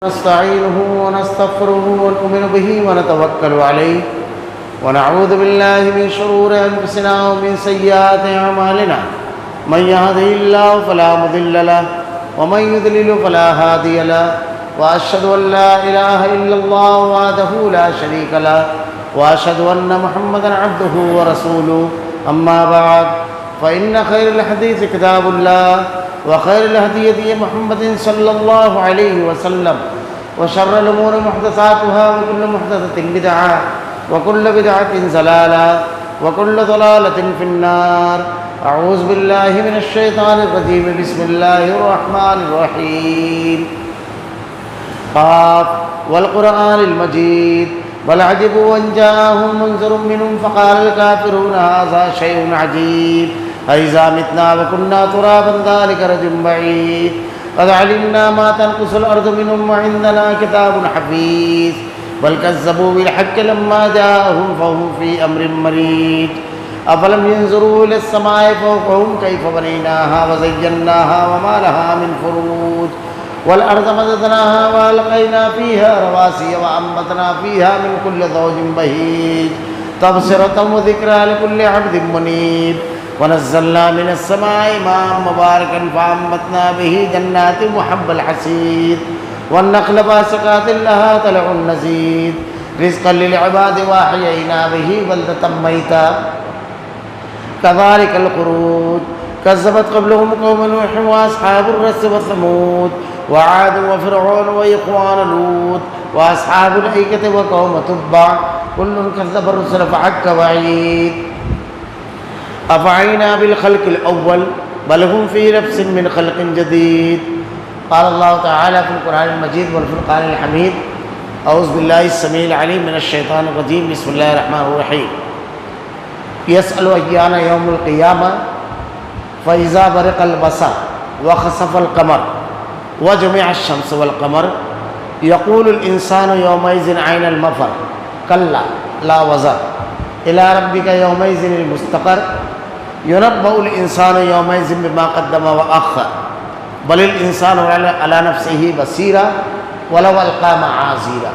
نستعينه ونستغفره ونؤمن به ونتوكل عليه ونعوذ بالله من شرور أنفسنا ومن سيئات أعمالنا من يهده الله فلا مضل له ومن يضلل فلا هادي له وأشهد أن لا إله إلا الله وحده لا شريك له وأشهد أن محمدا عبده ورسوله أما بعد فإن خير الحديث كتاب الله وخير الهدي هدي محمد صلى الله عليه وسلم وشر الأمور محدثاتها وكل محدثة بدعة وكل بدعة ضلالة وكل ضلالة في النار. أعوذ بالله من الشيطان الرجيم. بسم الله الرحمن الرحيم. قاف والقرآن المجيد بل عجبوا أن جاءهم منذر منهم فقال الكافرون هذا شيء عجيب أإذا متنا وكنا ترابا ذلك رجل بعيد قد علمنا ما تنقص الأرض منهم وعندنا كتاب حفيظ بل كذبوا بالحق لما جاءهم فهم في أمر مريج أفلم ينظروا إلى السماء فوقهم كيف بنيناها وزيناها وما لها من فروج والأرض مددناها وألقينا فيها رواسي وأنبتنا فيها من كل زوج بهيج تبصرة وذكرى لكل عبد منيب ونزلنا من السماء ماء مباركا فأنبتنا به جنات وحب الحصيد والنخل باسقات لها طلع نضيد رزقا للعباد وأحيينا به بلدة ميتا كذلك الخروج كذبت قبلهم قوم نوح وأصحاب الرس وثمود وعاد وفرعون وإخوان لوط وأصحاب الأيكة وقوم تبع كل كذب الرسل فحق وعيد أفعينا بالخلق الأول بل هم في نفس من خلق جديد. قال الله تعالى في القرآن المجيد والفرقان الحميد. أعوذ بالله السميع العليم من الشيطان الرجيم. بسم الله الرحمن الرحيم. يسأل أيان يوم القيامة فإذا برق البصر وخسف القمر وجمع الشمس والقمر يقول الإنسان يومئذ أين المفر كلا لا وزر إلى ربك يومئذ المستقر ينبأ الإنسان يومئذ بما قدم وأخر بل الإنسان على نفسه بصيرا ولو ألقى معاذيرا.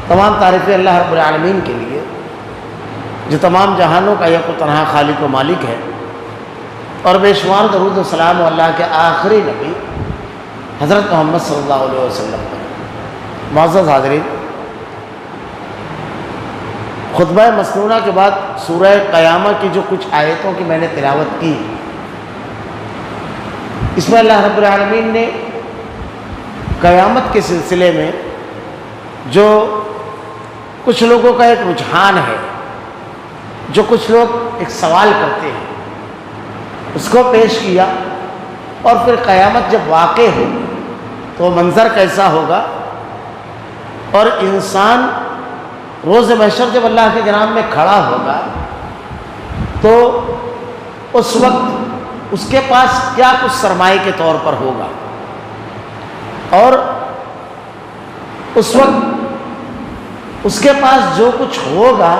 تمام تعریفیں اللہ رب العالمین کے لیے جو تمام جہانوں کا یک و تنہا خالق و مالک ہے، اور بے شمار درود و سلام اللہ کے آخری نبی حضرت محمد صلی اللہ علیہ وسلم پر. معزز حاضرین، خطبہ مسنونہ کے بعد سورہ قیامہ کی جو کچھ آیتوں کی میں نے تلاوت کی، اس میں اللہ رب العالمین نے قیامت کے سلسلے میں جو کچھ لوگوں کا ایک رجحان ہے، جو کچھ لوگ ایک سوال کرتے ہیں، اس کو پیش کیا. اور پھر قیامت جب واقع ہو تو منظر کیسا ہوگا، اور انسان روز محشر جب اللہ کے جناب میں کھڑا ہوگا تو اس وقت اس کے پاس کیا کچھ سرمایے کے طور پر ہوگا، اور اس وقت اس کے پاس جو کچھ ہوگا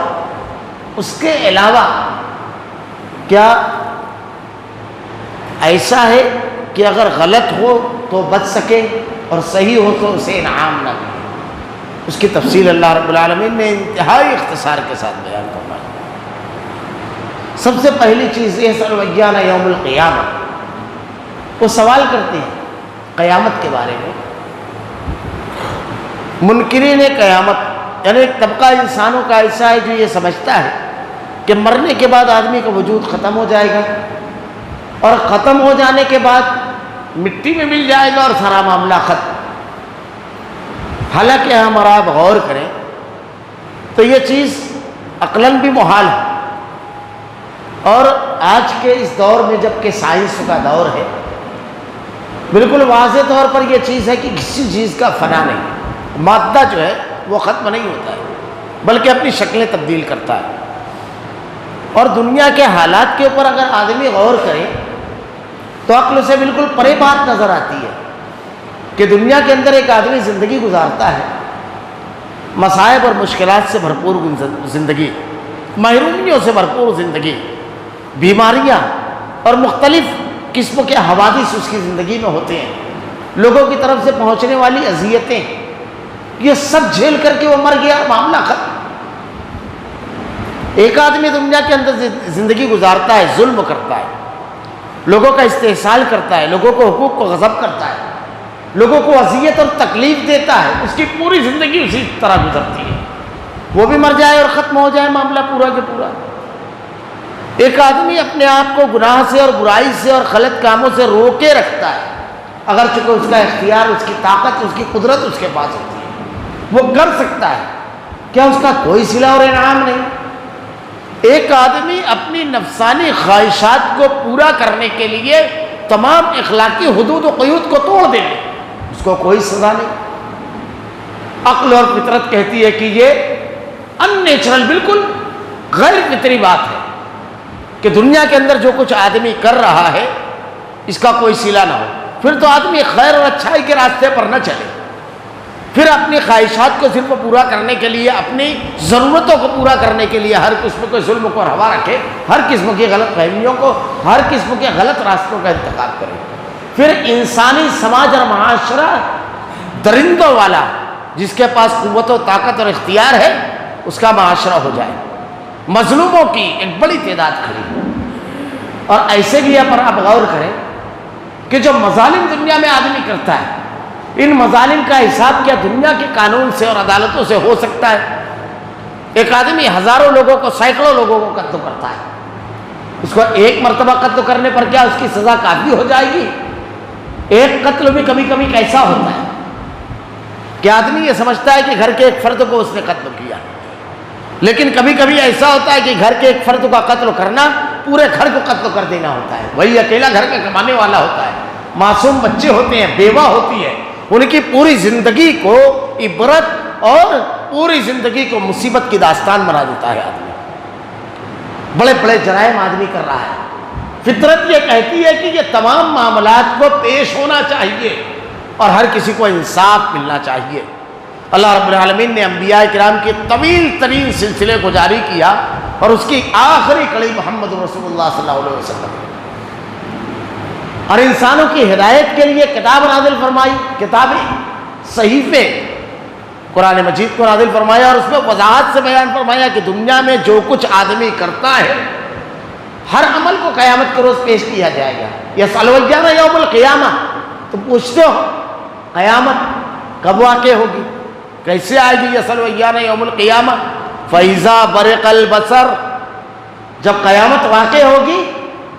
اس کے علاوہ کیا ایسا ہے کہ اگر غلط ہو تو بچ سکے اور صحیح ہو تو اسے انعام نہ ملے. اس کی تفصیل اللہ رب العالمین نے انتہائی اختصار کے ساتھ بیان کرنا ہے. سب سے پہلی چیز یہ سلویان یوم القیامہ، وہ سوال کرتے ہیں قیامت کے بارے میں. منکرین قیامت یعنی ایک طبقہ انسانوں کا ایسا ہے جو یہ سمجھتا ہے کہ مرنے کے بعد آدمی کا وجود ختم ہو جائے گا، اور ختم ہو جانے کے بعد مٹی میں مل جائے گا اور سارا معاملہ ختم. حالانکہ ہم اور آپ غور کریں تو یہ چیز عقلاً بھی محال ہے. اور آج کے اس دور میں جب کہ سائنس کا دور ہے، بالکل واضح طور پر یہ چیز ہے کہ کسی چیز کا فنا نہیں. مادہ جو ہے وہ ختم نہیں ہوتا ہے بلکہ اپنی شکلیں تبدیل کرتا ہے. اور دنیا کے حالات کے اوپر اگر آدمی غور کرے تو عقل سے بالکل پرے بات نظر آتی ہے کہ دنیا کے اندر ایک آدمی زندگی گزارتا ہے، مصائب اور مشکلات سے بھرپور زندگی، محرومیوں سے بھرپور زندگی، بیماریاں اور مختلف قسم کے حوادث اس کی زندگی میں ہوتے ہیں. لوگوں کی طرف سے پہنچنے والی اذیتیں، یہ سب جھیل کر کے وہ مر گیا، معاملہ ختم۔ ایک آدمی دنیا کے اندر زندگی گزارتا ہے، ظلم کرتا ہے، لوگوں کا استحصال کرتا ہے، لوگوں کو حقوق کو غصب کرتا ہے، لوگوں کو اذیت اور تکلیف دیتا ہے، اس کی پوری زندگی اسی طرح گزرتی ہے، وہ بھی مر جائے اور ختم ہو جائے معاملہ پورا کے پورا۔ ایک آدمی اپنے آپ کو گناہ سے اور برائی سے اور غلط کاموں سے روکے رکھتا ہے، اگر چونکہ اس کا اختیار، اس کی طاقت، اس کی قدرت اس کے پاس ہوتی ہے، وہ کر سکتا ہے، کیا اس کا کوئی صلہ اور انعام نہیں؟ ایک آدمی اپنی نفسانی خواہشات کو پورا کرنے کے لیے تمام اخلاقی حدود و قیود کو توڑ دے، اس کو کوئی سزا نہیں۔ عقل اور فطرت کہتی ہے کہ یہ ان نیچرل، بالکل غیر فطری بات ہے کہ دنیا کے اندر جو کچھ آدمی کر رہا ہے اس کا کوئی صلہ نہ ہو، پھر تو آدمی خیر اور اچھائی کے راستے پر نہ چلے، پھر اپنی خواہشات کو صرف پورا کرنے کے لیے، اپنی ضرورتوں کو پورا کرنے کے لیے ہر قسم کے ظلم کو روا رکھے، ہر قسم کی غلط فہمیوں کو، ہر قسم کے غلط راستوں کا انتخاب کرے، پھر انسانی سماج اور معاشرہ درندوں والا، جس کے پاس قوت و طاقت اور اختیار ہے، اس کا معاشرہ ہو جائے، مظلوموں کی ایک بڑی تعداد کھڑی ہے۔ اور ایسے بھی پر آپ غور کریں کہ جو مظالم دنیا میں آدمی کرتا ہے، ان مظالم کا حساب کیا دنیا کے قانون سے اور عدالتوں سے ہو سکتا ہے؟ ایک آدمی ہزاروں لوگوں کو، سینکڑوں لوگوں کو قتل کرتا ہے، اس کو ایک مرتبہ قتل کرنے پر کیا اس کی سزا کافی ہو جائے گی؟ ایک قتل بھی کبھی کبھی کیسا ہوتا ہے کہ آدمی یہ سمجھتا ہے کہ گھر کے ایک فرد کو اس نے قتل کیا، لیکن کبھی کبھی ایسا ہوتا ہے کہ گھر کے ایک فرد کا قتل کرنا پورے گھر کو قتل کر دینا ہوتا ہے، وہی اکیلا گھر کا کمانے والا ہوتا ہے، معصوم بچے ہوتے ہیں، بیوہ ہوتی ہے، ان کی پوری زندگی کو عبرت اور پوری زندگی کو مصیبت کی داستان بنا دیتا ہے آدمی، بڑے بڑے جرائم آدمی کر رہا ہے۔ فطرت یہ کہتی ہے کہ یہ تمام معاملات کو پیش ہونا چاہیے اور ہر کسی کو انصاف ملنا چاہیے۔ اللہ رب العالمین نے انبیاء کرام کے طویل ترین سلسلے کو جاری کیا اور اس کی آخری کڑی محمد رسول اللہ صلی اللہ علیہ وسلم، اور انسانوں کی ہدایت کے لیے کتاب نازل فرمائی، کتابیں، صحیفے، قرآن مجید کو نازل فرمایا، اور اس میں وضاحت سے بیان فرمایا کہ دنیا میں جو کچھ آدمی کرتا ہے ہر عمل کو قیامت کے روز پیش کیا جائے گا۔ یسأل الجان یوم القیامہ، تم پوچھتے ہو قیامت کب واقع ہوگی، کیسے آئے گی؟ یسأل الجان یوم القیامہ فإذا برق البصر، جب قیامت واقع ہوگی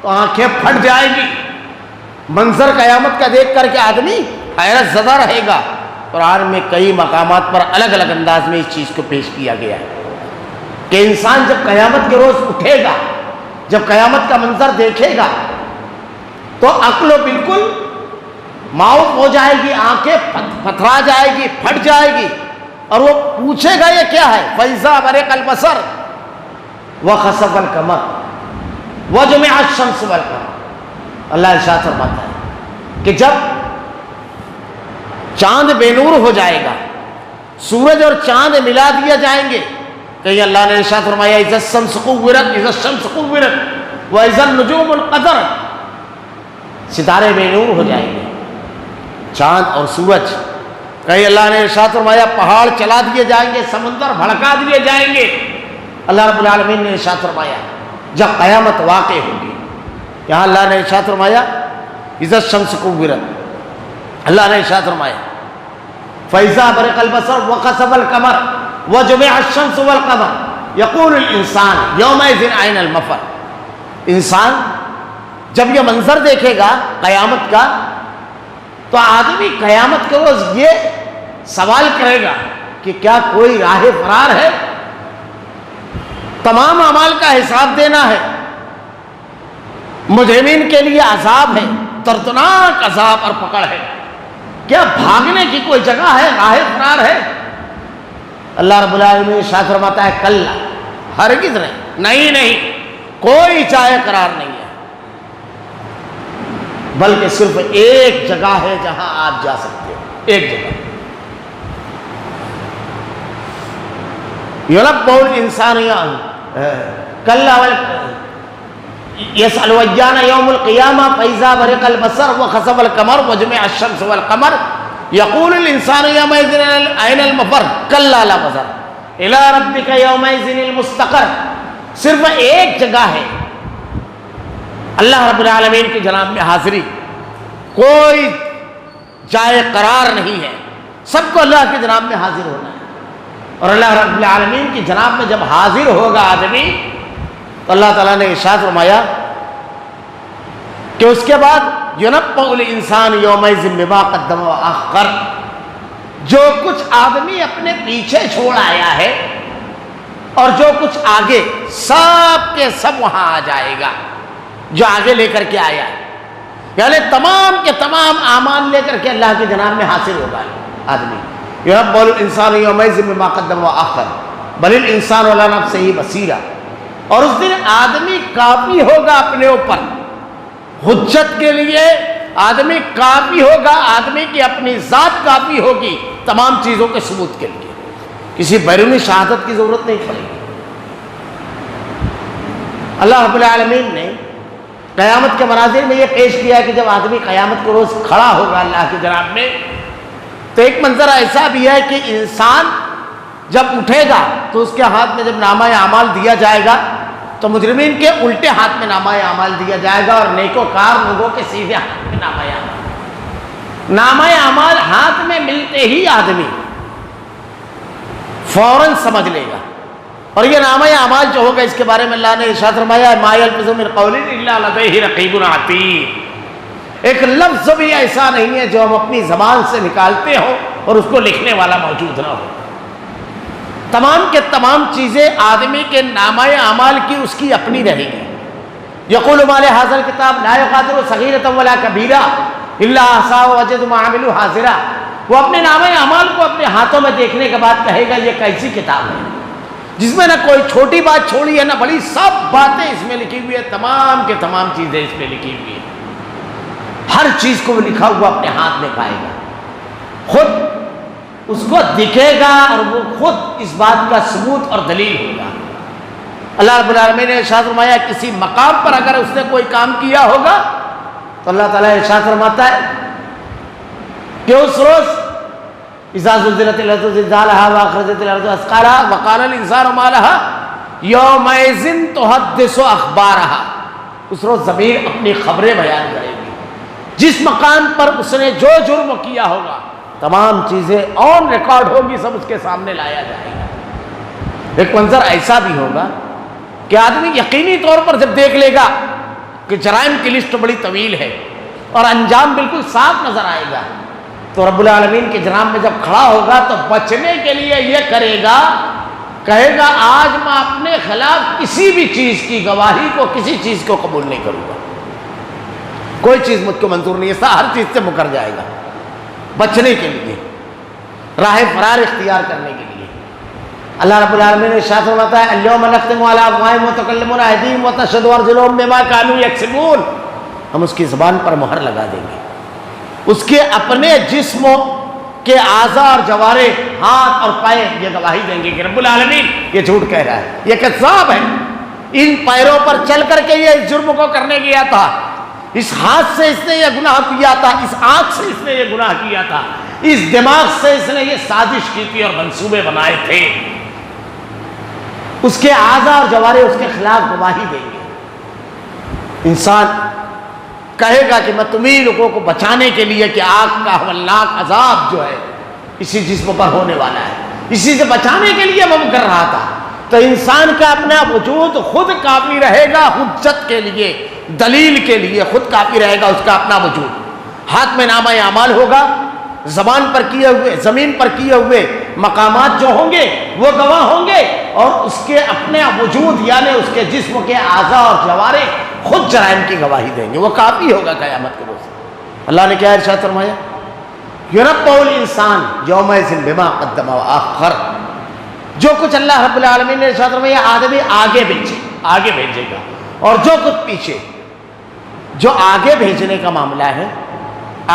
تو آنکھیں پھٹ جائے گی، منظر قیامت کا دیکھ کر کے آدمی حیرت زدہ رہے گا۔ قرآن میں کئی مقامات پر الگ الگ انداز میں اس چیز کو پیش کیا گیا ہے کہ انسان جب قیامت کے روز اٹھے گا، جب قیامت کا منظر دیکھے گا تو عقل و بالکل معاف ہو جائے گی، آنکھیں پتھرا جائے گی، پھٹ جائے گی، اور وہ پوچھے گا یہ کیا ہے؟ فَإِذَا بَرِقَ الْبَصَرُ وَخَسَفَ الْقَمَرُ وَجُمِعَ الشَّمْسُ وَالْقَمَرُ۔ اللہ ارشاد فرماتا ہے کہ جب چاند بے نور ہو جائے گا، سورج اور چاند ملا دیا جائیں گے، کہیں اللہ نے ارشاد فرمایا اذا الشمس كورت، اذا الشمس كورت واذا النجوم انقطرت، ستارے بے نور ہو جائیں گے، چاند اور سورج، کہیں اللہ نے ارشاد فرمایا پہاڑ چلا دیے جائیں گے، سمندر بھڑکا دیے جائیں گے۔ اللہ رب العالمین نے ارشاد فرمایا جب قیامت واقع ہوگی، یہاں اللہ نے ارشاد فرمایا اذا الشمس كورت، اللہ نے ارشاد فرمایا فَإِذَا بَرِقَ الْبَصَرُ وَخَسَفَ الْقَمَرُ وَجُمِعَ الشَّمْسُ وَالْقَمَرُ يَقُولُ الْإِنسَانُ يَوْمَئِذٍ أَيْنَ الْمَفَرُ۔ انسان جب یہ منظر دیکھے گا قیامت کا تو آدمی قیامت کے روز یہ سوال کرے گا کہ کیا کوئی راہ فرار ہے؟ تمام اعمال کا حساب دینا ہے، مجرمین کے لیے عذاب ہے، دردناک عذاب اور پکڑ ہے، کیا بھاگنے کی کوئی جگہ ہے، راہ فرار ہے؟ اللہ رب العالمین ارشاد فرماتا ہے کلا، ہرگز نہیں، نہیں، کوئی جائے قرار نہیں ہے، بلکہ صرف ایک جگہ ہے جہاں آپ جا سکتے ہو، ایک جگہ۔ يُنَبَّأُ الْإِنسَانُ كَلَّا یسأل ایان یوم القیامہ فإذا برق البصر وخسف القمر وجمع الشمس والقمر یقول الانسان یومئذ أین المفر کلا لا وزر الی ربک یومئذ المستقر. صرف ایک جگہ ہے اللہ رب العالمین کی جناب میں حاضری، کوئی جائے قرار نہیں ہے، سب کو اللہ کی جناب میں حاضر ہونا ہے. اور اللہ رب العالمین کی جناب میں جب حاضر ہوگا آدمی تو اللہ تعالیٰ نے ارشاد فرمایا کہ اس کے بعد يُنَبَّأُ الْإِنسَانُ يَوْمَئِذٍ بِمَا قَدَّمَ وَأَخَّرَ. جو کچھ آدمی اپنے پیچھے چھوڑ آیا ہے اور جو کچھ آگے، سب کے سب وہاں آ جائے گا جو آگے لے کر کے آیا ہے. یعنی تمام کے تمام اعمال لے کر کے اللہ کے جناب میں حاصل ہوگا آدمی. يُنَبَّأُ الْإِنسَانُ يَوْمَئِذٍ بِمَا قَدَّمَ وَأَخَّرَ بَلِ الْإِنسَانُ عَلَىٰ نَفْسِهِ بَصِيرًا. اور اس دن آدمی کافی ہوگا اپنے اوپر حجت کے لیے، آدمی کافی ہوگا، آدمی کی اپنی ذات کافی ہوگی تمام چیزوں کے ثبوت کے لیے، کسی بیرونی شہادت کی ضرورت نہیں پڑے گی. اللہ رب العالمین نے قیامت کے مناظر میں یہ پیش کیا ہے کہ جب آدمی قیامت کے روز کھڑا ہوگا اللہ کے جناب میں تو ایک منظر ایسا بھی ہے کہ انسان جب اٹھے گا تو اس کے ہاتھ میں جب نامہ اعمال دیا جائے گا تو مجرمین کے الٹے ہاتھ میں نامہ اعمال دیا جائے گا اور نیکوکار لوگوں کے سیدھے ہاتھ میں نامہ اعمال. نامہ اعمال ہاتھ میں ملتے ہی آدمی فوراً سمجھ لے گا. اور یہ نامہ اعمال جو ہوگا اس کے بارے میں اللہ نے ارشاد فرمایا ما یلفظ من قول الا لدیہ رقیب عتید. ایک لفظ بھی ایسا نہیں ہے جو ہم اپنی زبان سے نکالتے ہوں اور اس کو لکھنے والا موجود نہ ہو. تمام کے تمام چیزیں آدمی کے نامہ اعمال کی اس کی اپنی رہے گی. یقول ما لهذا الکتاب لا یغادر صغیرۃ ولا کبیرہ الا احصاها ووجدوا ما عملوا حاضرا. وہ اپنے نامہ اعمال کو اپنے ہاتھوں میں دیکھنے کے بعد کہے گا یہ کیسی کتاب ہے جس میں نہ کوئی چھوٹی بات چھوڑی ہے نہ بڑی، سب باتیں اس میں لکھی ہوئی ہے، تمام کے تمام چیزیں اس میں لکھی ہوئی ہیں. ہر چیز کو وہ لکھا ہوا اپنے ہاتھ میں پائے گا، خود اس کو دکھے گا اور وہ خود اس بات کا ثبوت اور دلیل ہوگا. اللہ رب العالمین نے ارشاد فرمایا کسی مقام پر اگر اس نے کوئی کام کیا ہوگا تو اللہ تعالیٰ ارشاد فرماتا ہے کہ اس روز اذا زلزلت الارض زلزالها واخرجت الارض اثقالها وقال الانسان ما لها یومئذ تحدث اخبارها. اس روز زمین اپنی خبریں بیان کرے گی. جس مقام پر اس نے جو جرم کیا ہوگا تمام چیزیں آن ریکارڈ ہوگی، سب اس کے سامنے لایا جائے گا. ایک منظر ایسا بھی ہوگا کہ آدمی یقینی طور پر جب دیکھ لے گا کہ جرائم کی لسٹ بڑی طویل ہے اور انجام بالکل صاف نظر آئے گا تو رب العالمین کے جناب میں جب کھڑا ہوگا تو بچنے کے لیے یہ کرے گا، کہے گا آج میں اپنے خلاف کسی بھی چیز کی گواہی کو، کسی چیز کو قبول نہیں کروں گا. کوئی چیز مجھ کو منظور نہیں ہے، ہر چیز سے مکر جائے گا بچنے کے لیے، راہ فرار اختیار کرنے کے لیے. اللہ رب العالمین نے ارشاد فرماتا ہے الیوم نختم علی افواہہم وتکلمنا ایدیہم وتشہد ارجلہم بما کانوا یکسبون. ہم اس کی زبان پر مہر لگا دیں گے، اس کے اپنے جسموں کے اعضاء اور جوارح، ہاتھ اور پائے یہ گواہی دیں گے کہ رب العالمین یہ جھوٹ کہہ رہا ہے، یہ کذاب ہے. ان پیروں پر چل کر کے یہ اس جرم کو کرنے گیا تھا، اس ہاتھ سے اس نے یہ گناہ کیا تھا، اس آنکھ سے اس نے یہ گناہ کیا تھا، اس دماغ سے اس نے یہ سازش کی تھی اور منصوبے بنائے تھے. اس کے اعضاء اور جوارح اس کے خلاف گواہی دیں گے. انسان کہے گا کہ میں تمہیں لوگوں کو بچانے کے لیے کہ آگ کا ہولناک عذاب جو ہے اسی جسم پر ہونے والا ہے، اسی سے بچانے کے لیے وہ کر رہا تھا. تو انسان کا اپنا وجود خود کافی رہے گا حجت کے لیے، دلیل کے لیے خود کافی رہے گا اس کا اپنا وجود. ہاتھ میں نامہ اعمال ہوگا، زبان پر کیے ہوئے، زمین پر کیے ہوئے مقامات جو ہوں گے وہ گواہ ہوں گے، اور اس کے اپنے وجود یعنی اس کے جسم کے اعضاء اور جوارح خود جرائم کی گواہی دیں گے. وہ کافی ہوگا قیامت کے روز. اللہ نے کیا ارشاد فرمایا یُنَبَّأُ الْإِنسَانُ یَوْمَئِذٍ بِمَا قَدَّمَ وَأَخَّرَ. جو کچھ اللہ رب العالمین نے ارشاد فرمایا آدمی آگے بھیجے گا، اور جو کچھ پیچھے. جو آگے بھیجنے کا معاملہ ہے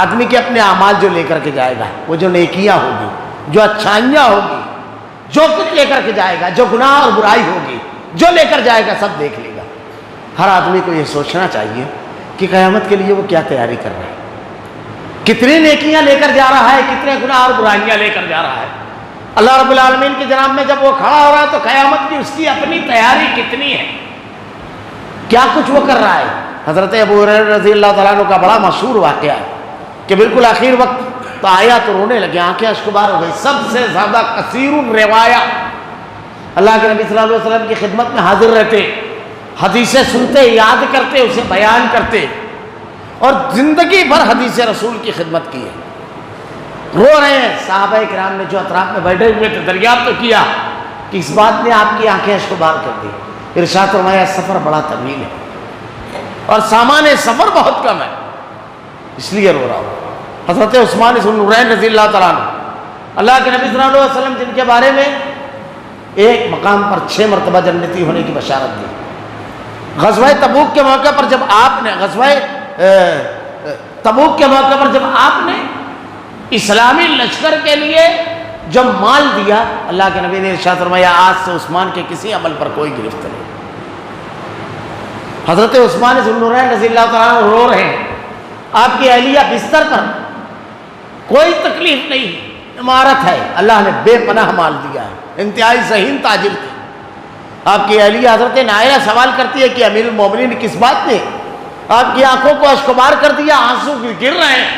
آدمی کے اپنے اعمال جو لے کر کے جائے گا، وہ جو نیکیاں ہوگی، جو اچھائیاں ہوگی، جو کچھ لے کر کے جائے گا، جو گناہ اور برائی ہوگی جو لے کر جائے گا سب دیکھ لے گا. ہر آدمی کو یہ سوچنا چاہیے کہ قیامت کے لیے وہ کیا تیاری کر رہا ہے، کتنی نیکیاں لے کر جا رہا ہے، کتنے گناہ اور برائیاں لے کر جا رہا ہے۔ اللہ رب العالمین کی جناب میں جب وہ کھڑا ہو رہا ہے تو قیامت کی اس کی اپنی تیاری کتنی ہے، کیا کچھ وہ کر رہا ہے۔ حضرت ابو ہریرہ رضی اللہ تعالیٰ عنہ کا بڑا مشہور واقعہ ہے کہ بالکل آخر وقت تو آیا تو رونے لگے، آنکھیں اشکبار ہو گئی۔ سب سے زیادہ کثیر الروایہ اللہ کے نبی صلی اللہ علیہ وسلم کی خدمت میں حاضر رہتے، حدیثیں سنتے، یاد کرتے، اسے بیان کرتے، اور زندگی بھر حدیث رسول کی خدمت کی ہے۔ رو رہے ہیں، صحابہ کرام نے جو اطراف میں بیٹھے ہوئے تھے دریافت تو کیا کہ اس بات نے آپ کی آنکھیں اشکبار کر دی۔ ارشاد فرمایا سفر بڑا طویل ہے اور سامان سفر بہت کم ہے، اس لیے رو رہا ہوں۔ حضرت عثمان ذو النورین رضی اللہ تعالیٰ عنہ، اللہ کے نبی صلی اللہ علیہ وسلم جن کے بارے میں ایک مقام پر 6 مرتبہ جنتی ہونے کی بشارت دی، غزوہ تبوک کے موقع پر جب آپ نے تبوک کے موقع پر جب آپ نے اسلامی لشکر کے لیے جب مال دیا، اللہ کے نبی نے ارشاد فرمایا آج سے عثمان کے کسی عمل پر کوئی گرفت نہیں۔ حضرت عثمان ذو النورین رضی اللہ تعالیٰ عنہ رو رہے ہیں، آپ کی اہلیہ بستر پر، کوئی تکلیف نہیں، عمارت ہے، اللہ نے بے پناہ مال دیا ہے، انتہائی ذہین تاجر تھے۔ آپ کی اہلیہ حضرت نائلہ سوال کرتی ہے کہ امیر المومنین کس بات نے آپ کی آنکھوں کو اشکبار کر دیا، آنسو گر رہے ہیں۔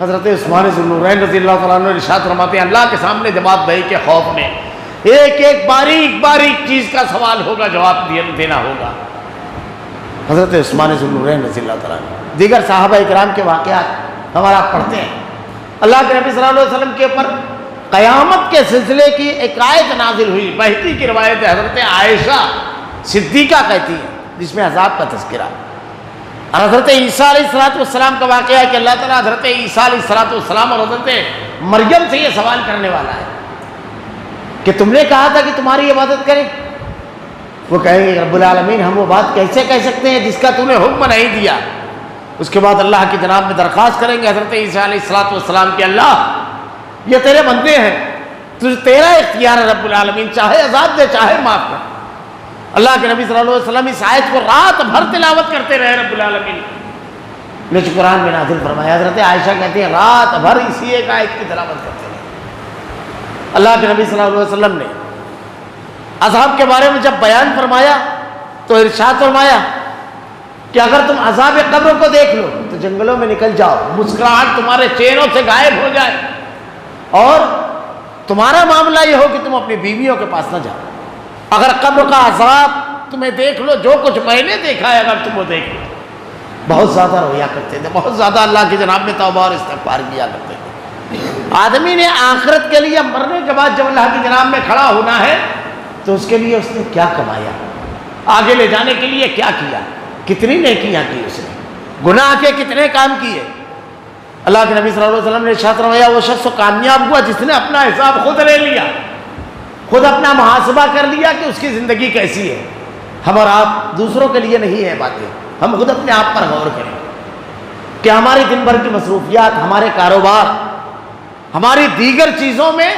حضرت عثمان ذو النورین رضی اللہ تعالیٰ عنہ ارشاد فرماتے ہیں اللہ کے سامنے جواب دہی کے خوف میں ایک ایک باریک باریک چیز کا سوال ہوگا، جواب دینا ہوگا۔ حضرت عثمان ذو النورین رضی اللہ تعالیٰ عنہ، دیگر صحابہ اکرام کے واقعات ہمارا پڑھتے ہیں۔ اللہ کے نبی صلی اللہ علیہ وسلم کے اوپر قیامت کے سلسلے کی ایک آیت نازل ہوئی، بہتی کی روایت ہے، حضرت عائشہ صدیقہ کہتی ہے، جس میں عذاب کا تذکرہ، اور حضرت عیسیٰ علیہ السلام کا واقعہ ہے کہ اللہ تعالیٰ حضرت عیسیٰ علیہ السلام اور حضرت مریم سے یہ سوال کرنے والا ہے کہ تم نے کہا تھا کہ تمہاری عبادت کریں، وہ کہیں گے رب العالمین ہم وہ بات کیسے کہہ سکتے ہیں جس کا تو نے حکم نہیں دیا۔ اس کے بعد اللہ کی جناب میں درخواست کریں گے حضرت عیسیٰ علیہ السلام کہ اللہ یہ تیرے بندے ہیں، تیرا اختیار ہے رب العالمین، چاہے عذاب دے چاہے معاف کر۔ اللہ کے نبی صلی اللہ علیہ وسلم اس آیت کو رات بھر تلاوت کرتے رہے، رب العالمین نے جو قرآن میں نازل فرمایا۔ حضرت عائشہ کہتی ہیں رات بھر اسی ایک آیت کی تلاوت کرتے رہے۔ اللہ کے نبی صلی اللہ علیہ وسلم نے عذاب کے بارے میں جب بیان فرمایا تو ارشاد فرمایا کہ اگر تم عذاب قبر کو دیکھ لو تو جنگلوں میں نکل جاؤ، مسکراہٹ تمہارے چہروں سے غائب ہو جائے، اور تمہارا معاملہ یہ ہو کہ تم اپنی بیویوں کے پاس نہ جاؤ۔ اگر قبر کا عذاب تمہیں دیکھ لو، جو کچھ میں نے دیکھا ہے اگر تم وہ دیکھ لو، بہت زیادہ رویا کرتے تھے، بہت زیادہ اللہ کی جناب میں توبہ اور استغفار کیا کرتے تھے۔ آدمی نے آخرت کے لیے مرنے کے بعد جب اللہ کی جناب میں کھڑا ہونا ہے تو اس کے لیے اس نے کیا کمایا، آگے لے جانے کے لیے کیا کیا، کتنی نیکیاں کی اس نے، گناہ کے کتنے کام کیے۔ اللہ کے نبی صلی اللہ علیہ وسلم نے ارشاد فرمایا وہ شخص کامیاب ہوا جس نے اپنا حساب خود لے لیا، خود اپنا محاسبہ کر لیا کہ اس کی زندگی کیسی ہے۔ ہم اور آپ دوسروں کے لیے نہیں ہے باتیں، ہم خود اپنے آپ پر غور کریں کہ ہماری دن بھر کی مصروفیات، ہمارے کاروبار، ہماری دیگر چیزوں میں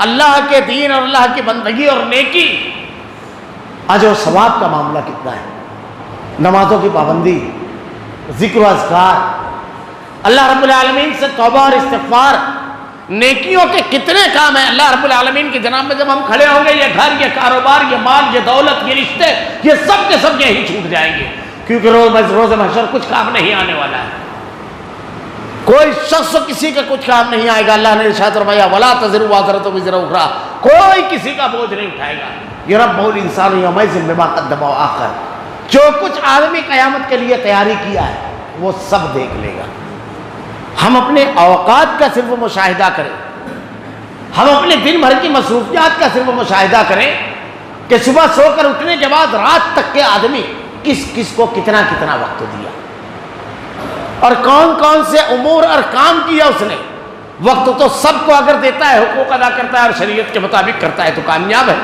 اللہ کے دین اور اللہ کی بندگی اور نیکی، اجر و ثواب کا معاملہ کتنا ہے، نمازوں کی پابندی، ذکر و اذکار، اللہ رب العالمین سے توبہ اور استغفار، نیکیوں کے کتنے کام ہیں۔ اللہ رب العالمین کی جناب میں جب ہم کھڑے ہوں گے یہ گھر، یہ کاروبار، یہ مال، یہ دولت، یہ رشتے، یہ سب کے سب یہی چھوٹ جائیں گے، کیونکہ روز محشر کچھ کام نہیں آنے والا ہے، کوئی شخص کسی کا کچھ کام نہیں آئے گا۔ اللہ نے ارشاد فرمایا وَلَا تَزِرُ وَازِرَةٌ وِزْرَ أُخْرَىٰ، کوئی کسی کا بوجھ نہیں اٹھائے گا۔ يُنَبَّأُ الْإِنسَانُ يَوْمَئِذٍ بِمَا قَدَّمَ وَأَخَّرَ، جو کچھ آدمی قیامت کے لیے تیاری کیا ہے وہ سب دیکھ لے گا۔ ہم اپنے اوقات کا صرف مشاہدہ کریں، ہم اپنے دن بھر کی مصروفیات کا صرف مشاہدہ کریں کہ صبح سو کر اٹھنے کے بعد رات تک کے آدمی کس کس کو کتنا کتنا وقت دیا اور کون کون سے امور اور کام کیا اس نے۔ وقت تو سب کو اگر دیتا ہے، حقوق ادا کرتا ہے اور شریعت کے مطابق کرتا ہے تو کامیاب ہے۔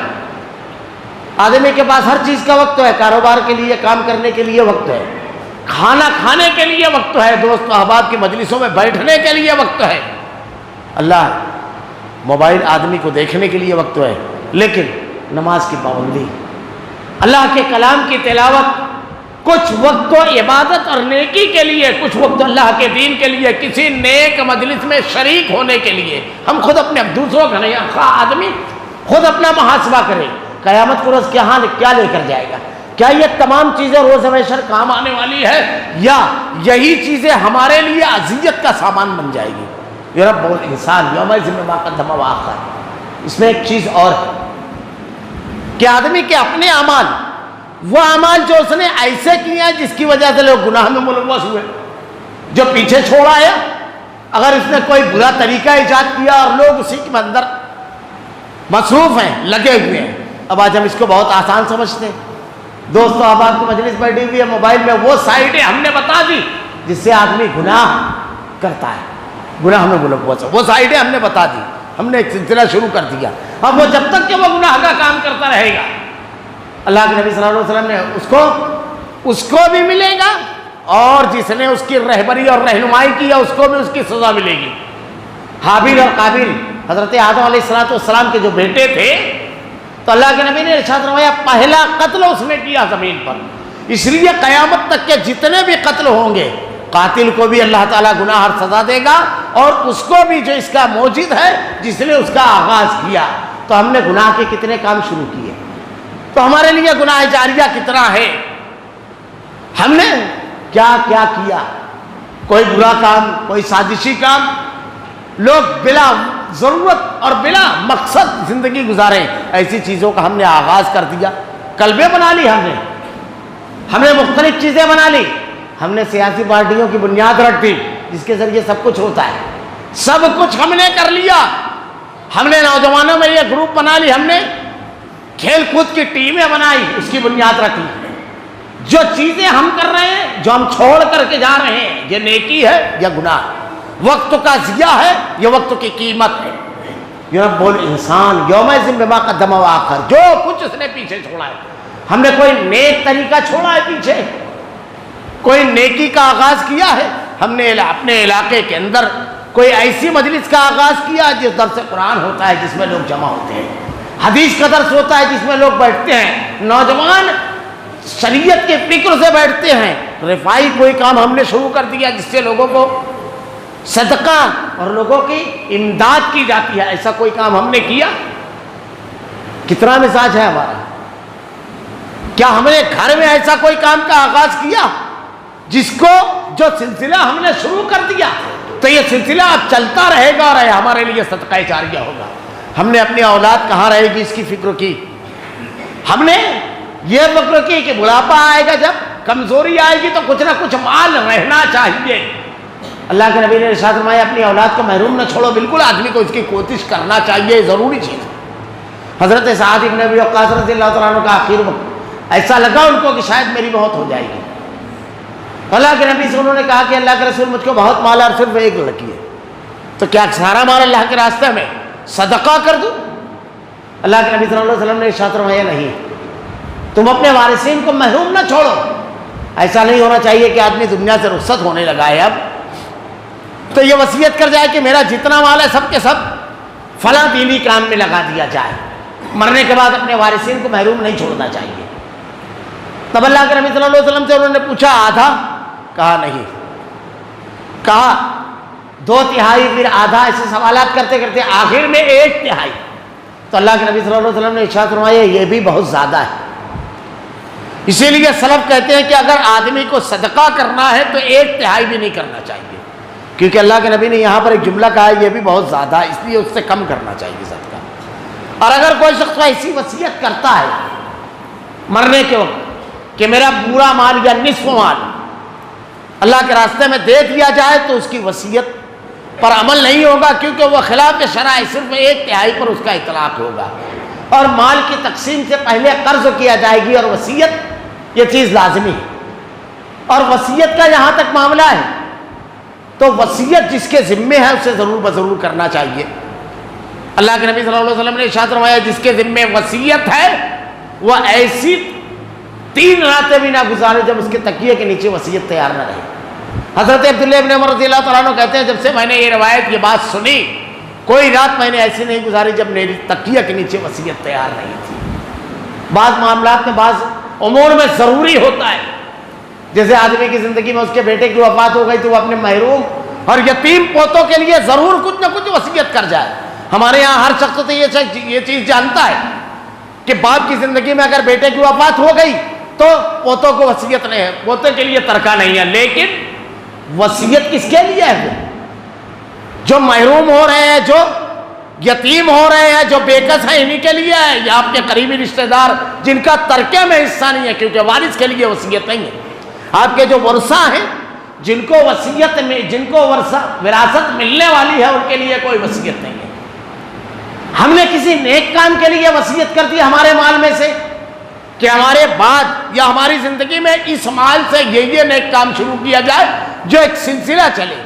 آدمی کے پاس ہر چیز کا وقت ہے، کاروبار کے لیے، کام کرنے کے لیے وقت ہے، کھانا کھانے کے لیے وقت ہے، دوست احباب کی مجلسوں میں بیٹھنے کے لیے وقت ہے، اللہ موبائل آدمی کو دیکھنے کے لیے وقت ہے، لیکن نماز کی پابندی، اللہ کے کلام کی تلاوت، کچھ وقت تو عبادت اور نیکی کے لیے، کچھ وقت اللہ کے دین کے لیے، کسی نیک مجلس میں شریک ہونے کے لیے. ہم خود اپنے دوسروں کا نہیں، آدمی خود اپنا محاسبہ کرے. قیامت کو روز کیا لے کر جائے گا؟ کیا یہ تمام چیزیں روز ہمیشہ کام آنے والی ہے، یا یہی چیزیں ہمارے لیے اذیت کا سامان بن جائے گی؟ یہ رب الانسان یوم الذی ما قدم وآخر. اس میں ایک چیز اور ہے کہ آدمی کے اپنے اعمال، وہ اعمال جو اس نے ایسے کیے ہیں جس کی وجہ سے لوگ گناہ میں ملوث ہوئے، جو پیچھے چھوڑ آیا. اگر اس نے کوئی برا طریقہ ایجاد کیا اور لوگ اسی کے اندر مصروف ہیں، لگے ہوئے ہیں. اب آج ہم اس کو بہت آسان سمجھتے ہیں. دوستو احباب کی مجلس بیٹھی ہوئی ہے، موبائل میں وہ سائٹیں ہم نے بتا دی جس سے آدمی گناہ کرتا ہے، گناہ میں ملوث ہے. وہ سائٹیں ہم نے بتا دی، ہم نے ایک سلسلہ شروع کر دیا. اب وہ جب تک کہ وہ گناہ کا کام کرتا رہے گا، اللہ کے نبی صلی اللہ علیہ وسلم نے اس کو بھی ملے گا، اور جس نے اس کی رہبری اور رہنمائی کی ہے اس کو بھی اس کی سزا ملے گی. حابیل اور قابیل حضرت آدم علیہ السلام کے جو بیٹے تھے، تو اللہ کے نبی نے ارشاد فرمایا پہلا قتل اس نے کیا زمین پر. اس لیے قیامت تک کے جتنے بھی قتل ہوں گے، قاتل کو بھی اللہ تعالیٰ گناہ اور سزا دے گا، اور اس کو بھی جو اس کا موجد ہے، جس نے اس کا آغاز کیا. تو ہم نے گناہ کے کتنے کام شروع کیے، تو ہمارے لیے گناہ جاریہ کتنا ہے، ہم نے کیا کیا کیا. کوئی برا کام، کوئی سازشی کام، لوگ بلا ضرورت اور بلا مقصد زندگی گزارے، ایسی چیزوں کا ہم نے آغاز کر دیا. کلبیں بنا لی ہم نے مختلف چیزیں بنا لی. ہم نے سیاسی پارٹیوں کی بنیاد رکھ دی جس کے ذریعے سب کچھ ہوتا ہے. سب کچھ ہم نے کر لیا. ہم نے نوجوانوں میں یہ گروپ بنا لی، ہم نے کھیل کود کی ٹیمیں بنائی، اس کی بنیاد رکھ لی. جو چیزیں ہم کر رہے ہیں، جو ہم چھوڑ کر کے جا رہے ہیں، یہ نیکی ہے یا گناہ؟ وقت کا ضیاع ہے، یہ وقت کی قیمت ہے. یہ رب الانسان یوم الذی بما قدم وآخر، جو کچھ اس نے پیچھے چھوڑا ہے. ہم نے کوئی نیک طریقہ چھوڑا ہے پیچھے، کوئی نیکی کا آغاز کیا ہے؟ ہم نے اپنے علاقے کے اندر کوئی ایسی مجلس کا آغاز کیا جس درس قرآن ہوتا ہے، جس میں لوگ جمع ہوتے ہیں، حدیث کا درس ہوتا ہے جس میں لوگ بیٹھتے ہیں، نوجوان شریعت کے فکر سے بیٹھتے ہیں. رفائی کوئی کام ہم نے شروع کر دیا جس سے لوگوں کو صدقہ اور لوگوں کی امداد کی جاتی ہے. ایسا کوئی کام ہم نے کیا؟ کتنا مزاج ہے ہمارا؟ کیا ہم نے گھر میں ایسا کوئی کام کا آغاز کیا جس کو، جو سلسلہ ہم نے شروع کر دیا تو یہ سلسلہ اب چلتا رہے گا اور ہمارے لیے صدقہ جاریہ ہوگا؟ ہم نے اپنی اولاد کہاں رہے گی اس کی فکر کی. ہم نے یہ فکر کی کہ بڑھاپا آئے گا، جب کمزوری آئے گی تو کچھ نہ کچھ مال رہنا چاہیے. اللہ کے نبی نے ارشاد فرمایا اپنی اولاد کو محروم نہ چھوڑو، بالکل آدمی کو اس کی کوشش کرنا چاہیے، ضروری چیز ہے. حضرت سعد بن ابی وقاص رضی اللہ تعالیٰ عنہ کا آخر وقت ایسا لگا ان کو کہ شاید میری موت ہو جائے گی. اللہ کے نبی سے انہوں نے کہا کہ اللہ کے رسول مجھ کو بہت مال اور صرف ایک لڑکی ہے، تو کیا سارا مال اللہ کے راستے میں صدقہ کر دوں؟ اللہ کے نبی صلی اللہ علیہ وسلم نے ارشاد فرمایا نہیں، تم اپنے وارثین کو محروم نہ چھوڑو. ایسا نہیں ہونا چاہیے کہ آدمی دنیا سے رخصت ہونے لگا ہے اب تو یہ وصیت کر جائے کہ میرا جتنا مال ہے سب کے سب فلاں دینی کام میں لگا دیا جائے. مرنے کے بعد اپنے وارثین کو محروم نہیں چھوڑنا چاہیے. تب اللہ کے نبی صلی اللہ علیہ وسلم سے انہوں نے پوچھا آدھا؟ کہا نہیں. کہا 2/3 پھر آدھا؟ ایسے سوالات کرتے کرتے آخر میں 1/3. تو اللہ کے نبی صلی اللہ علیہ وسلم نے ارشاد فرمایا یہ بھی بہت زیادہ ہے. اسی لیے سلف کہتے ہیں کہ اگر آدمی کو صدقہ کرنا ہے تو 1/3 بھی نہیں کرنا چاہیے، کیونکہ اللہ کے نبی نے یہاں پر ایک جملہ کہا ہے یہ بھی بہت زیادہ ہے، اس لیے اس سے کم کرنا چاہیے صدقہ. اور اگر کوئی شخص ایسی وصیت کرتا ہے مرنے کے وقت کہ میرا پورا مال یا نصف مال اللہ کے راستے میں دے دیا جائے، تو اس کی وصیت پر عمل نہیں ہوگا، کیونکہ وہ خلاف شرع، صرف 1/3 پر اس کا اطلاق ہوگا. اور مال کی تقسیم سے پہلے قرض کیا جائے گی، اور وصیت یہ چیز لازمی ہے. اور وصیت کا جہاں تک معاملہ ہے تو وصیت جس کے ذمے ہے اسے ضرور بضرور کرنا چاہیے. اللہ کے نبی صلی اللہ علیہ وسلم نے ارشاد فرمایا جس کے ذمے وصیت ہے وہ ایسی 3 راتیں بھی نہ گزارے جب اس کے تکیے کے نیچے وصیت تیار نہ رہے. حضرت عبداللہ ابن عمر رضی اللہ تعالیٰ عنہ کہتے ہیں جب سے میں نے یہ روایت یہ بات سنی، کوئی رات میں نے ایسی نہیں گزاری جب میری تکیہ کے نیچے وصیت تیار نہیں تھی. بعض معاملات میں بعض امور میں ضروری ہوتا ہے جیسے آدمی کی زندگی میں اس کے بیٹے کی وفات ہو گئی تو وہ اپنے محروم اور یتیم پوتوں کے لیے ضرور کچھ نہ کچھ وصیت کر جائے. ہمارے یہاں ہر شخص تو یہ چیز جانتا ہے کہ باپ کی زندگی میں اگر بیٹے کی وفات ہو گئی تو پوتوں کو وصیت نہیں ہے, پوتے کے لیے ترکہ نہیں ہے. لیکن وصیت کس کے لیے ہے؟ جو محروم ہو رہے ہیں, جو یتیم ہو رہے ہیں, جو بے کس ہیں, انہی کے لیے ہے, یا آپ کے قریبی رشتہ دار جن کا ترکے میں حصہ نہیں ہے, کیونکہ وارث کے لیے وصیت نہیں ہے. آپ کے جو ورثہ ہیں جن کو وصیت میں, جن کو وراثت ملنے والی ہے, ان کے لیے کوئی وصیت نہیں ہے. ہم نے کسی نیک کام کے لیے وصیت کر دی ہمارے مال میں سے کہ ہمارے بعد یا ہماری زندگی میں اس مال سے یہ نیک کام شروع کیا جائے جو ایک سلسلہ چلے.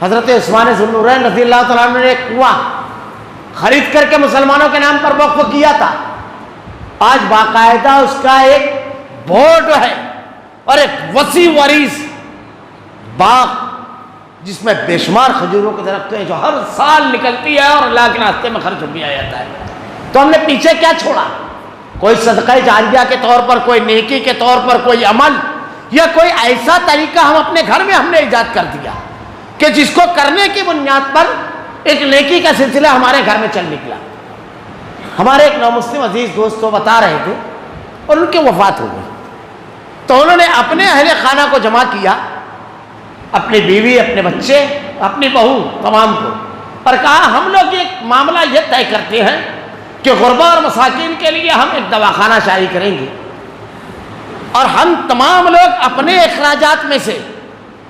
حضرت عثمان ذو النورین رضی اللہ تعالیٰ عنہ نے ایک کنواں خرید کر کے مسلمانوں کے نام پر وقف کیا تھا. آج باقاعدہ اس کا ایک بورڈ ہے اور ایک وسیع وریث باغ جس میں بے شمار کھجوروں کے درخت ہیں جو ہر سال نکلتی ہے اور اللہ کے راستے میں خرچ کیا جاتا ہے. تو ہم نے پیچھے کیا چھوڑا؟ کوئی صدقہ جاریہ کے طور پر, کوئی نیکی کے طور پر, کوئی عمل یا کوئی ایسا طریقہ ہم اپنے گھر میں ہم نے ایجاد کر دیا کہ جس کو کرنے کی بنیاد پر ایک نیکی کا سلسلہ ہمارے گھر میں چل نکلا. ہمارے ایک نومسلم عزیز دوست تو بتا رہے تھے اور ان کی وفات ہو گئی, تو انہوں نے اپنے اہل خانہ کو جمع کیا, اپنی بیوی, اپنے بچے, اپنی بہو, تمام کو, اور کہا ہم لوگ ایک معاملہ یہ طے کرتے ہیں کہ غربا اور مساکین کے لیے ہم ایک دواخانہ جاری کریں گے اور ہم تمام لوگ اپنے اخراجات میں سے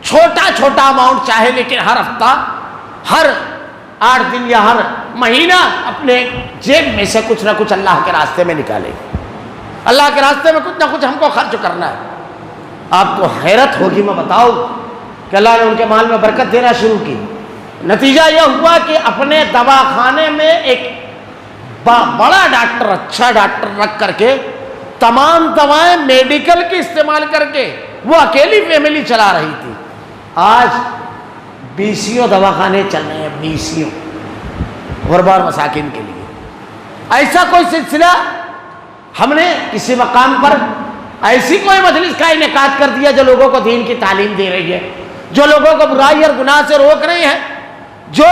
چھوٹا چھوٹا اماؤنٹ چاہے لیکن ہر ہفتہ, ہر 8 دن یا ہر مہینہ اپنے جیب میں سے کچھ نہ کچھ اللہ کے راستے میں نکالیں. اللہ کے راستے میں کچھ نہ کچھ ہم کو خرچ کرنا ہے. آپ کو حیرت ہوگی, میں بتاؤں کہ اللہ نے ان کے مال میں برکت دینا شروع کی. نتیجہ یہ ہوا کہ اپنے دواخانے میں ایک بڑا ڈاکٹر, اچھا ڈاکٹر رکھ کر کے تمام دوائیں میڈیکل کی استعمال کر کے وہ اکیلی فیملی چلا رہی تھی. آج 20 دواخانے چل رہے ہیں, 20 غربا اور مساکین کے لیے. ایسا کوئی سلسلہ ہم نے کسی مقام پر ایسی کوئی مجلس کا انعقاد کر دیا جو لوگوں کو دین کی تعلیم دے رہی ہے, جو لوگوں کو برائی اور گناہ سے روک رہی ہے, جو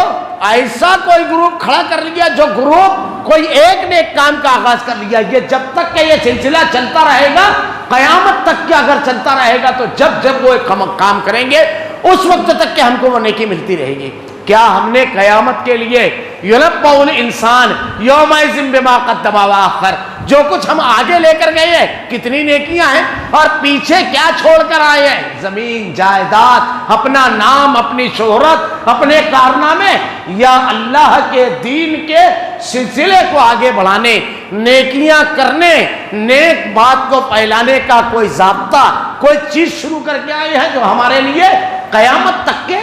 ایسا کوئی گروپ کھڑا کر لیا, جو گروپ کوئی ایک نیک کام کا آغاز کر لیا. یہ جب تک کہ یہ سلسلہ چلتا رہے گا, قیامت تک کہ اگر چلتا رہے گا, تو جب جب وہ ایک کام کریں گے اس وقت تک کہ ہم کو وہ نیکی ملتی رہے گی. کیا ہم نے قیامت کے لیے یُنَبَّأُ الْإِنسَانُ يَوْمَئِذٍ بِمَا قَدَّمَ وَأَخَّرَ, جو کچھ ہم آگے لے کر گئے ہیں, کتنی نیکیاں ہیں, اور پیچھے کیا چھوڑ کر آئے ہیں, زمین جائیداد, اپنا نام, اپنی شہرت, اپنے کارنامے, یا اللہ کے دین کے سلسلے کو آگے بڑھانے, نیکیاں کرنے, نیک بات کو پھیلانے کا کوئی ضابطہ, کوئی چیز شروع کر کے آئے ہیں جو ہمارے لیے قیامت تک کے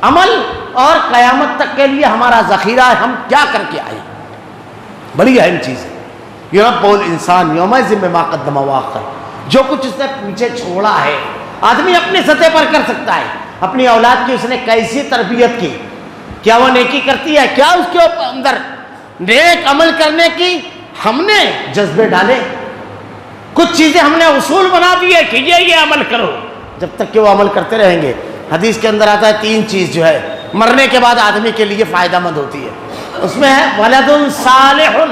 عمل اور قیامت تک کے لیے ہمارا ذخیرہ ہے. ہم کیا کر کے آئے؟ بڑی اہم چیز ہے. یُنَبَّأُ الْإِنسَانُ يَوْمَئِذٍ بِمَا قَدَّمَ وَأَخَّرَ, جو کچھ اس نے پیچھے چھوڑا ہے. آدمی اپنی سطح پر کر سکتا ہے, اپنی اولاد کی اس نے کیسی تربیت کی, کیا وہ نیکی کرتی ہے, کیا اس کے اندر نیک عمل کرنے کی ہم نے جذبے ڈالے, کچھ چیزیں ہم نے اصول بنا دیے کہ یہ عمل کرو. جب تک کہ وہ عمل کرتے رہیں گے, حدیث کے اندر آتا ہے 3 چیز جو ہے مرنے کے بعد آدمی کے لیے فائدہ مند ہوتی ہے. اس میں ہے وَلَدٌ صَالِحٌ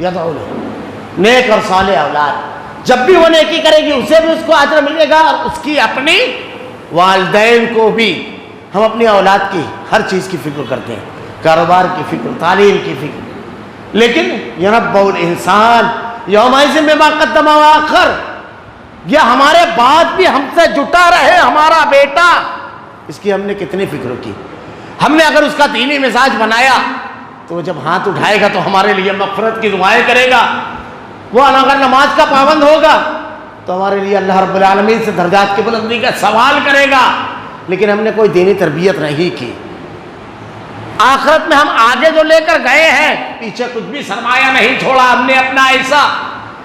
يَدْعُو لَهُ, نیک اور صالح اولاد. جب بھی وہ نیکی کرے گی اسے بھی اس کو اجر ملے گا, اور اس کی اپنی والدین کو بھی. ہم اپنی اولاد کی ہر چیز کی فکر کرتے ہیں, کاروبار کی فکر, تعلیم کی فکر, لیکن يُنَبَّأُ الْإِنسَانُ يَوْمَئِذٍ بِمَا قَدَّمَ وَأَخَّرَ, یہ ہمارے بعد بھی ہم سے جٹا رہے ہمارا بیٹا, اس کی ہم نے کتنی فکر کی. ہم نے اگر اس کا دینی مزاج بنایا تو وہ جب ہاتھ اٹھائے گا تو ہمارے لیے مغفرت کی دعائیں کرے گا. وہ اگر نماز کا پابند ہوگا تو ہمارے لیے اللہ رب العالمین سے درجات کی بلندی کا سوال کرے گا. لیکن ہم نے کوئی دینی تربیت نہیں کی. آخرت میں ہم آگے جو لے کر گئے ہیں پیچھے کچھ بھی سرمایہ نہیں چھوڑا ہم نے اپنا ایسا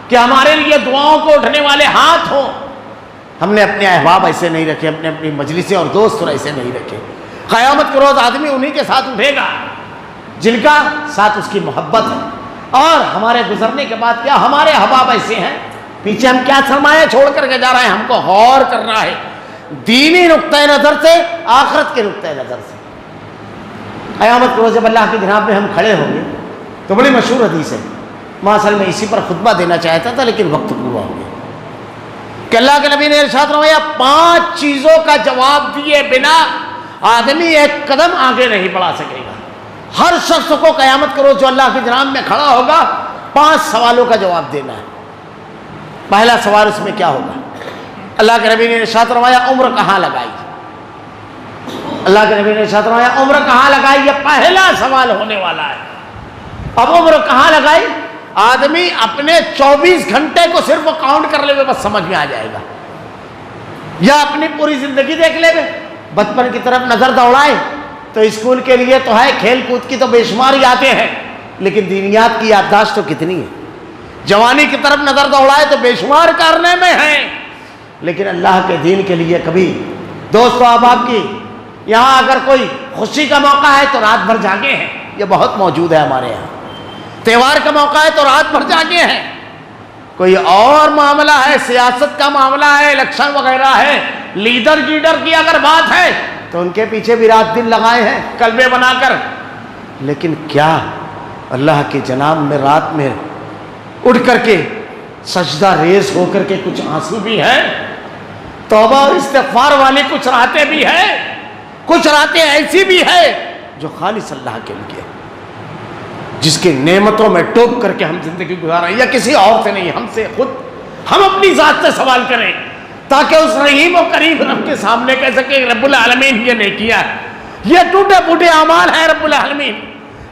کہ ہمارے لیے دعاؤں کو اٹھنے والے ہاتھ ہوں. ہم نے اپنے احباب ایسے نہیں رکھے, اپنی مجلسیں اور دوست ایسے نہیں رکھے. قیامت کے روز آدمی انہی کے ساتھ اٹھے گا جن کا ساتھ اس کی محبت ہے. اور ہمارے گزرنے کے بعد کیا ہمارے احباب ایسے ہیں پیچھے ہم کیا سرمایہ چھوڑ کر کے جا رہے ہیں؟ ہم کو غور کرنا ہے دینی نقطۂ نظر سے، آخرت کے نقطۂ نظر سے۔ قیامت کے روز جب اللہ کی جناب میں ہم کھڑے ہوں گے تو بڑی مشہور حدیث ہے، میں اصل میں اسی پر خطبہ دینا چاہتا تھا لیکن وقت پورا ہو گیا، کہ اللہ کے نبی نے ارشاد فرمایا 5 چیزوں کا جواب دیے بنا آدمی ایک قدم آگے نہیں بڑھا سکے گا۔ ہر شخص کو قیامت کے روز جو اللہ کی جناب میں کھڑا ہوگا 5 سوالوں کا جواب دینا ہے۔ پہلا سوال اس میں کیا ہوگا؟ اللہ کے نبی نے ارشاد فرمایا عمر کہاں لگائی؟ اللہ کے نبی نے ارشاد فرمایا عمر کہاں لگائی، یہ پہلا سوال ہونے والا ہے۔ اب عمر کہاں لگائی؟ آدمی اپنے 24 گھنٹے کو صرف کاؤنٹ کر لے گا بس سمجھ میں آ جائے گا، یا اپنی پوری زندگی دیکھ لے گا، بچپن کی طرف نظر دوڑائے تو اسکول کے لیے تو ہے، کھیل کود کی تو بے شمار یادیں ہیں، لیکن دینیات کی یادداشت تو کتنی ہے؟ جوانی کی طرف نظر دوڑائے تو بے شمار کارنامے ہیں، لیکن اللہ کے دین کے لیے کبھی دوست و احباب کی یہاں اگر کوئی خوشی کا موقع ہے تو رات بھر جاگے ہیں، یہ بہت موجود ہے ہمارے یہاں، تہوار کا موقع ہے تو رات بھر جاگے ہیں، کوئی اور معاملہ ہے، سیاست کا معاملہ ہے، الیکشن وغیرہ ہے، لیڈر کی اگر بات ہے تو ان کے پیچھے بھی رات دن لگائے ہیں کلبے بنا کر، لیکن کیا اللہ کے جناب میں رات میں اٹھ کر کے سجدہ ریز ہو کر کے کچھ آنسو بھی ہے، توبہ اور استغفار والی کچھ راتیں بھی ہیں، کچھ راتیں ایسی بھی ہے جو خالص اللہ کے لیے، جس کی نعمتوں میں ڈوب کر کے ہم زندگی گزار رہے ہیں، یا کسی اور سے نہیں، ہم سے خود، ہم اپنی ذات سے سوال کریں تاکہ اس رحیم و کریم رب کے سامنے کہہ سکے رب العالمین یہ نہیں کیا ہے، یہ ٹوٹے پھوٹے اعمال ہیں رب العالمین،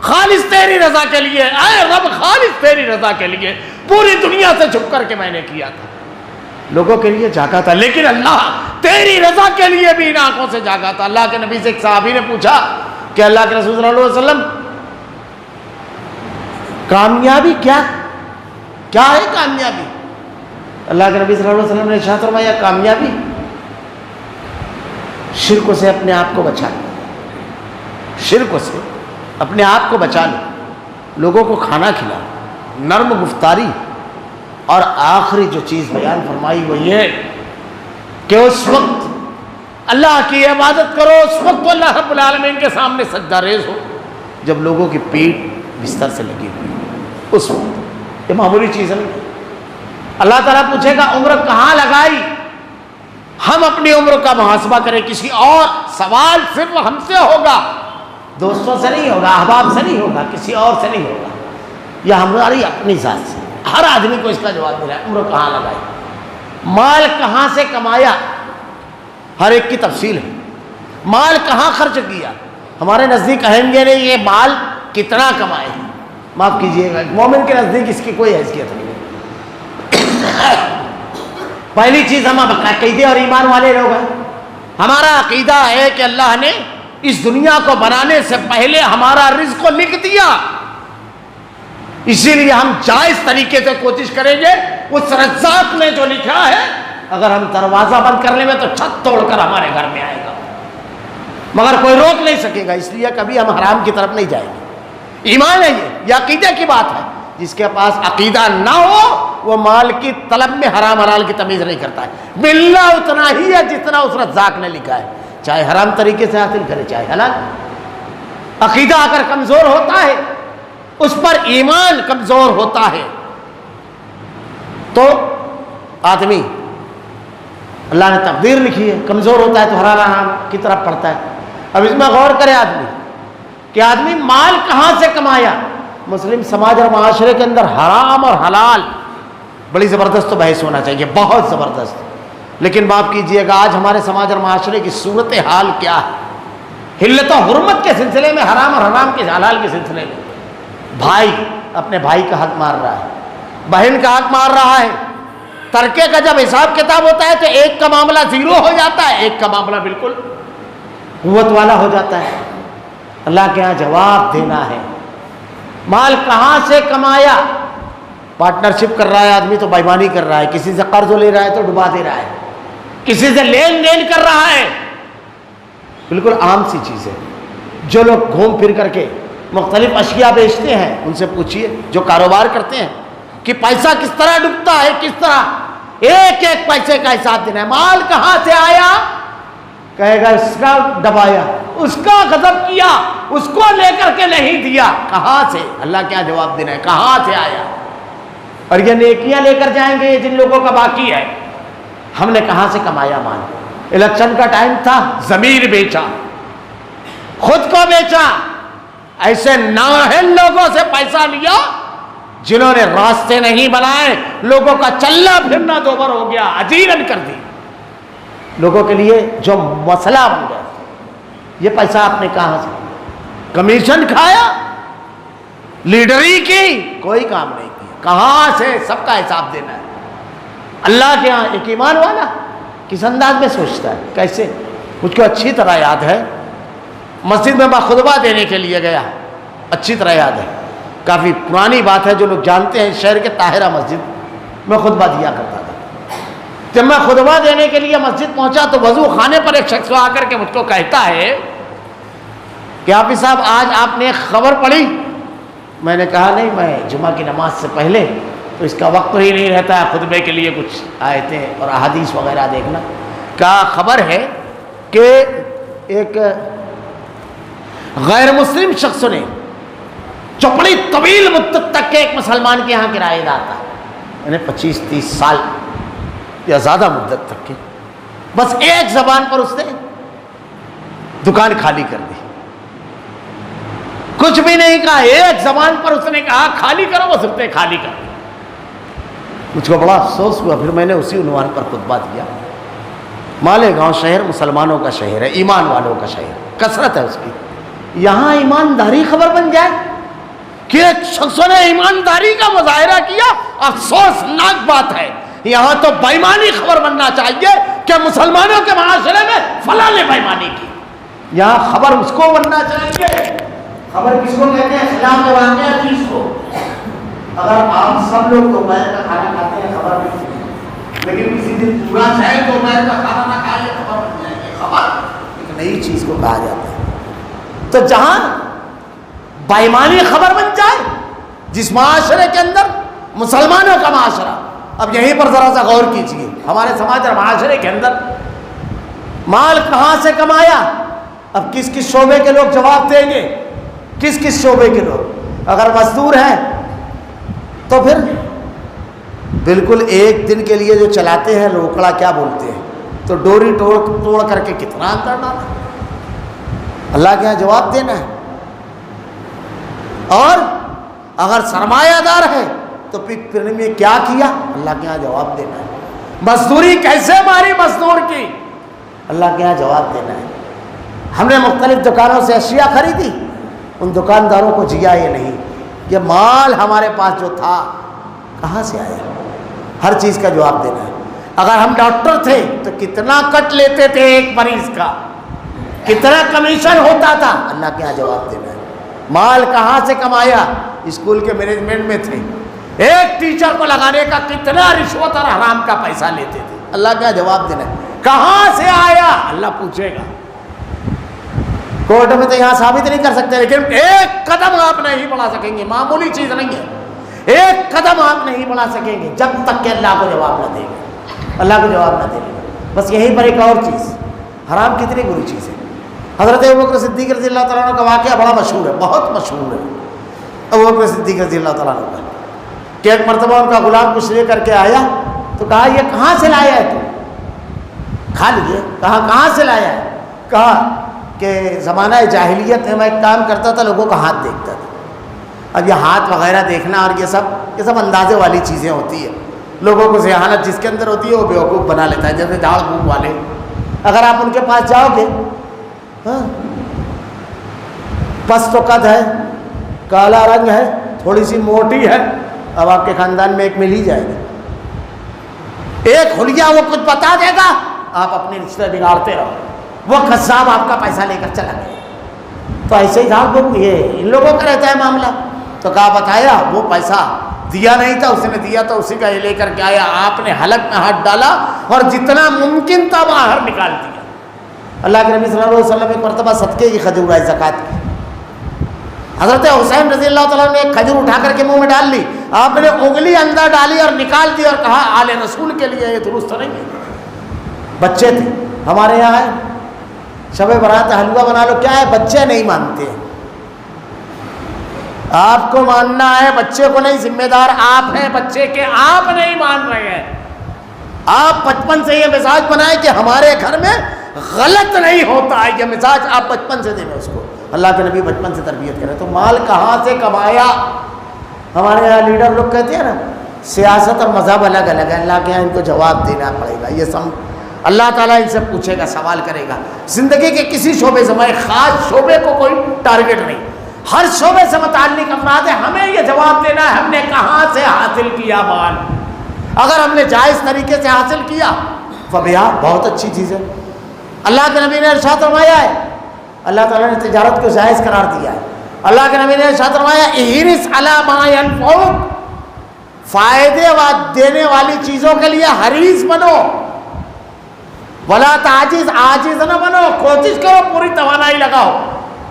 خالص تیری رضا کے لیے، اے رب خالص تیری رضا کے لیے، پوری دنیا سے چھپ کر کے میں نے کیا تھا، لوگوں کے لیے جاگا تھا، لیکن اللہ تیری رضا کے لیے بھی ان آنکھوں سے جاگا تھا۔ اللہ کے نبی سے ایک صحابی نے پوچھا کہ اللہ کے رسول صلی اللہ علیہ وسلم کامیابی کیا ہے کامیابی؟ اللہ کے نبی صلی اللہ علیہ وسلم نے ارشاد فرمایا کامیابی شرک سے اپنے آپ کو بچا لو، شرک سے اپنے آپ کو بچا لو، لوگوں کو کھانا کھلا، نرم گفتاری، اور آخری جو چیز بیان فرمائی وہ یہ کہ اس وقت اللہ کی عبادت کرو، اس وقت اللہ رب العالمین کے سامنے سجدہ ریز ہو جب لوگوں کی پیٹھ بستر سے لگی ہوئی، اس وقت، یہ معمولی چیز نہیں۔ اللہ تعالیٰ پوچھے گا عمر کہاں لگائی، ہم اپنی عمر کا محاسبہ کریں، کسی اور سوال صرف ہم سے ہوگا، دوستوں سے نہیں ہوگا، احباب سے نہیں ہوگا، کسی اور سے نہیں ہوگا، یا ہماری اپنی ذات سے۔ ہر آدمی کو اس کا جواب ملا ہے، عمر کہاں لگائی، مال کہاں سے کمایا، ہر ایک کی تفصیل ہے، مال کہاں خرچ کیا، ہمارے نزدیک اہم یہ نہیں یہ مال کتنا کمائے، معاف کیجیے گا مومن کے نزدیک اس کی کوئی حیثیت نہیں ہے۔ پہلی چیز ہم عقیدے اور ایمان والے لوگ ہیں، ہمارا عقیدہ ہے کہ اللہ نے اس دنیا کو بنانے سے پہلے ہمارا رزق کو لکھ دیا، اسی لیے ہم جائز طریقے سے کوشش کریں گے، اس رزاق نے جو لکھا ہے اگر ہم دروازہ بند کر لیں گے تو چھت توڑ کر ہمارے گھر میں آئے گا، مگر کوئی روک نہیں سکے گا، اس لیے کبھی ہم حرام کی طرف نہیں جائیں گے۔ ایمان ہے یہ عقیدے کی بات ہے، جس کے پاس عقیدہ نہ ہو وہ مال کی طلب میں حرام حلال کی تمیز نہیں کرتا ہے، ملنا اتنا ہی ہے جتنا اس رزاق نے لکھا ہے، چاہے حرام طریقے سے حاصل کرے چاہے حلال۔ عقیدہ اگر کمزور ہوتا ہے، اس پر ایمان کمزور ہوتا ہے، تو آدمی اللہ نے تقدیر لکھی ہے، کمزور ہوتا ہے تو حرام کی طرف پڑتا ہے۔ اب اس میں غور کرے آدمی کہ آدمی مال کہاں سے کمایا۔ مسلم سماج اور معاشرے کے اندر حرام اور حلال بڑی زبردست تو بحث ہونا چاہیے، بہت زبردست، لیکن معاف کیجیے گا آج ہمارے سماج اور معاشرے کی صورتحال کیا ہے؟ حلت و حرمت کے سلسلے میں، حرام اور حرام کے حلال کے سلسلے میں، بھائی اپنے بھائی کا حق مار رہا ہے، بہن کا حق مار رہا ہے، ترکے کا جب حساب کتاب ہوتا ہے تو ایک کا معاملہ زیرو ہو جاتا ہے، ایک کا معاملہ بالکل قوت والا ہو جاتا ہے۔ اللہ کے ہاں جواب دینا ہے، مال کہاں سے کمایا۔ پارٹنرشپ کر رہا ہے آدمی تو بےایمانی کر رہا ہے، کسی سے قرض لے رہا ہے تو ڈبا دے رہا ہے، کسی سے لین دین کر رہا ہے، بالکل عام سی چیز ہے۔ جو لوگ گھوم پھر کر کے مختلف اشیاء بیچتے ہیں ان سے پوچھئے، جو کاروبار کرتے ہیں کہ پیسہ کس طرح ڈوبتا ہے، کس طرح ایک ایک پیسے کا حساب دینا ہے. مال کہاں سے آیا؟ کہے گا اس کا دبایا، اس کا غضب کیا، اس کو لے کر کے نہیں دیا. کہاں سے؟ اللہ کیا جواب دینا ہے، کہاں سے آیا؟ اور یہ نیکیاں لے کر جائیں گے جن لوگوں کا باقی ہے. ہم نے کہاں سے کمایا مال؟ الیکشن کا ٹائم تھا، ضمیر بیچا، خود کو بیچا. ایسے نااہل لوگوں سے پیسہ لیا جنہوں نے راستے نہیں بنائے، لوگوں کا چلنا پھرنا دوبر ہو گیا، اجیرن کر دی لوگوں کے لیے جو مسئلہ بن گیا. یہ پیسہ آپ نے کہاں سے؟ کمیشن کھایا، لیڈری کی، کوئی کام نہیں کیا. کہاں سے؟ سب کا حساب دینا ہے. اللہ کے ہاں ایک ایمان والا کس انداز میں سوچتا ہے، کیسے؟ مجھ کو اچھی طرح یاد ہے، مسجد میں خطبہ دینے کے لیے گیا، اچھی طرح یاد ہے، کافی پرانی بات ہے، جو لوگ جانتے ہیں شہر کے طاہرہ مسجد میں خطبہ دیا کرتا تھا. جب میں خطبہ دینے کے لیے مسجد پہنچا تو وضو خانے پر ایک شخص آ کر کے مجھ کو کہتا ہے کہ حافظ صاحب آج آپ نے ایک خبر پڑھی؟ میں نے کہا نہیں، میں جمعہ کی نماز سے پہلے تو اس کا وقت ہی نہیں رہتا ہے خطبے کے لیے کچھ آیتیں اور احادیث وغیرہ دیکھنا. کہا خبر ہے کہ ایک غیر مسلم شخص نے جو بڑی طویل مدت تک کے ایک مسلمان کے یہاں کرایہ دار تھا، یعنی 25-30 سال یا زیادہ مدت تک کے، بس ایک زبان پر اس نے دکان خالی کر دی، کچھ بھی نہیں کہا، ایک زبان پر اس نے کہا خالی کرو، وہ سکتے خالی کر دی. مجھ کو بڑا افسوس ہوا. پھر میں نے اسی عنوان پر خطبہ دیا. مالیگاؤں شہر مسلمانوں کا شہر ہے، ایمان والوں کا شہر، کثرت ہے اس کی. یہاں ایمانداری خبر بن جائے کہ ایک شخصوں نے ایمانداری کا مظاہرہ کیا، افسوسناک بات ہے. یہاں تو بےایمانی خبر بننا چاہیے کہ مسلمانوں کے معاشرے میں فلاں نے بےایمانی کی. یہاں خبر اس کو بننا چاہیے. خبر کس کو کہتے ہیں؟ خلاف واقعہ چیز کو. اگر آپ سب لوگ دوپہر کا کھانا کھاتے ہیں خبر نہیں، لیکن کسی دن پورا شہر دوپہر کا کھانا نہ کھائے خبر بن جائے گی. خبر ایک نئی چیز کو کہا جاتا ہے. تو جہاں بےایمانی خبر بن جائے، جس معاشرے کے اندر مسلمانوں کا معاشرہ، اب یہیں پر ذرا سا غور کیجیے، ہمارے سماج اور معاشرے کے اندر مال کہاں سے کمایا؟ اب کس کس شعبے کے لوگ جواب دیں گے؟ کس کس شعبے کے لوگ؟ اگر مزدور ہیں تو پھر بالکل ایک دن کے لیے جو چلاتے ہیں روکڑا کیا بولتے ہیں، تو ڈوری توڑ کر کے کتنا اندر ڈالا. اللہ کے یہاں جواب دینا ہے. اور اگر سرمایہ دار ہے تو پھر میں کیا کیا؟ اللہ کے یہاں جواب دینا ہے. مزدوری کیسے ماری مزدور کی؟ اللہ کے یہاں جواب دینا ہے. ہم نے مختلف دکانوں سے اشیاء خریدی، ان دکانداروں کو جیا یہ نہیں کہ مال ہمارے پاس جو تھا کہاں سے آیا. ہر چیز کا جواب دینا ہے. اگر ہم ڈاکٹر تھے تو کتنا کٹ لیتے تھے ایک مریض کا، کتنا کمیشن ہوتا تھا؟ اللہ کے یہاں جواب دینا ہے. مال کہاں سے کمایا؟ اسکول کے مینجمنٹ میں تھے، ایک ٹیچر کو لگانے کا کتنا رشوت اور حرام کا پیسہ لیتے تھے. اللہ کا جواب دینا ہے. کہاں سے آیا؟ اللہ پوچھے گا. کورٹ میں تو یہاں ثابت نہیں کر سکتے، لیکن ایک قدم آپ نہیں بڑھا سکیں گے. معمولی چیز نہیں ہے، ایک قدم آپ نہیں بڑھا سکیں گے جب تک کہ اللہ کو جواب نہ دیں گے. اللہ کو جواب نہ دیں گے. بس یہیں پر ایک اور چیز، حرام کتنی بری چیز ہے. حضرت ابوبکر صدیق رضی اللہ تعالیٰ عنہ کا واقعہ بڑا مشہور ہے، بہت مشہور ہے. ابوبکر صدیق رضی اللہ تعالیٰ عنہ کا کہ ایک مرتبہ ان کا غلام کچھ لے کر کے آیا تو کہا یہ کہاں سے لایا ہے تو؟ کھا لیجیے. کہاں سے لایا ہے؟ کہا کہ زمانہ جاہلیت میں ایک کام کرتا تھا، لوگوں کا ہاتھ دیکھتا تھا. اب یہ ہاتھ وغیرہ دیکھنا اور یہ سب اندازے والی چیزیں ہوتی ہیں. لوگوں کو ذہانت جس کے اندر ہوتی ہے وہ بیوقوف بنا لیتا ہے. جیسے جھاڑ پھونک والے، اگر آپ ان کے پاس جاؤ گے، پست و قد ہے، کالا رنگ ہے، تھوڑی سی موٹی ہے، اب آپ کے خاندان میں ایک مل ہی جائے گی. ایک حلیہ وہ کچھ بتا دے گا، آپ اپنے رشتے بگاڑتے رہو. وہ قصاب آپ کا پیسہ لے کر چلا گیا. تو ایسے ہی جھاڑ پھونک یہ ان لوگوں کا رہتا ہے معاملہ. تو کہا بتایا وہ پیسہ دیا نہیں تھا، اس نے دیا تو اسی کا یہ لے کر کے آیا. آپ نے حلق میں ہاتھ ڈالا اور جتنا ممکن تھا باہر نکال دیا. اللہ کے نبی صلی اللہ علیہ وسلم ایک مرتبہ صدقے کی کھجور آئی زکوٰۃ کی. حضرت حسین رضی اللہ تعالیٰ نے ایک کھجور اٹھا کر کے منہ میں ڈال لی، آپ نے انگلی اندر ڈالی اور نکال دی اور کہا آل رسول کے لیے یہ درست نہیں ہے۔ بچے تھے ہمارے یہاں ہے شب برات حلوہ بنا لو، کیا ہے بچے نہیں مانتے ہیں، آپ کو ماننا ہے، بچے کو نہیں، ذمہ دار آپ ہیں بچے کے، آپ نہیں مان رہے ہیں۔ آپ بچپن سے یہ مزاج بنائیں کہ ہمارے گھر میں غلط نہیں ہوتا ہے، یہ مزاج آپ بچپن سے دیں اس کو۔ اللہ کے نبی بچپن سے تربیت کرے تو مال کہاں سے کمایا؟ ہمارے یہاں لیڈر لوگ کہتے ہیں نا سیاست اور مذہب الگ الگ ہے، اللہ کے یہاں ان کو جواب دینا پڑے گا، یہ سب اللہ تعالیٰ ان سے پوچھے گا، سوال کرے گا۔ زندگی کے کسی شعبے سے، میں خاص شعبے کو کوئی ٹارگٹ نہیں، ہر شعبے سے متعلق افراد ہیں، ہمیں یہ جواب دینا ہے ہم نے کہاں سے حاصل کیا مال۔ اگر ہم نے جائز طریقے سے حاصل کیا فبیا، بہت اچھی چیز ہے۔ اللہ کے نبی نے ارشاد فرمایا ہے، اللہ تعالیٰ نے تجارت کو جائز قرار دیا ہے۔ اللہ کے نبی نے ارشاد فرمایا احرص علی ما ینفعک، فائدے دینے والی چیزوں کے لیے حریص بنو، ولا تعجز، عاجز نہ بنو، کوشش کرو پوری توانائی لگاؤ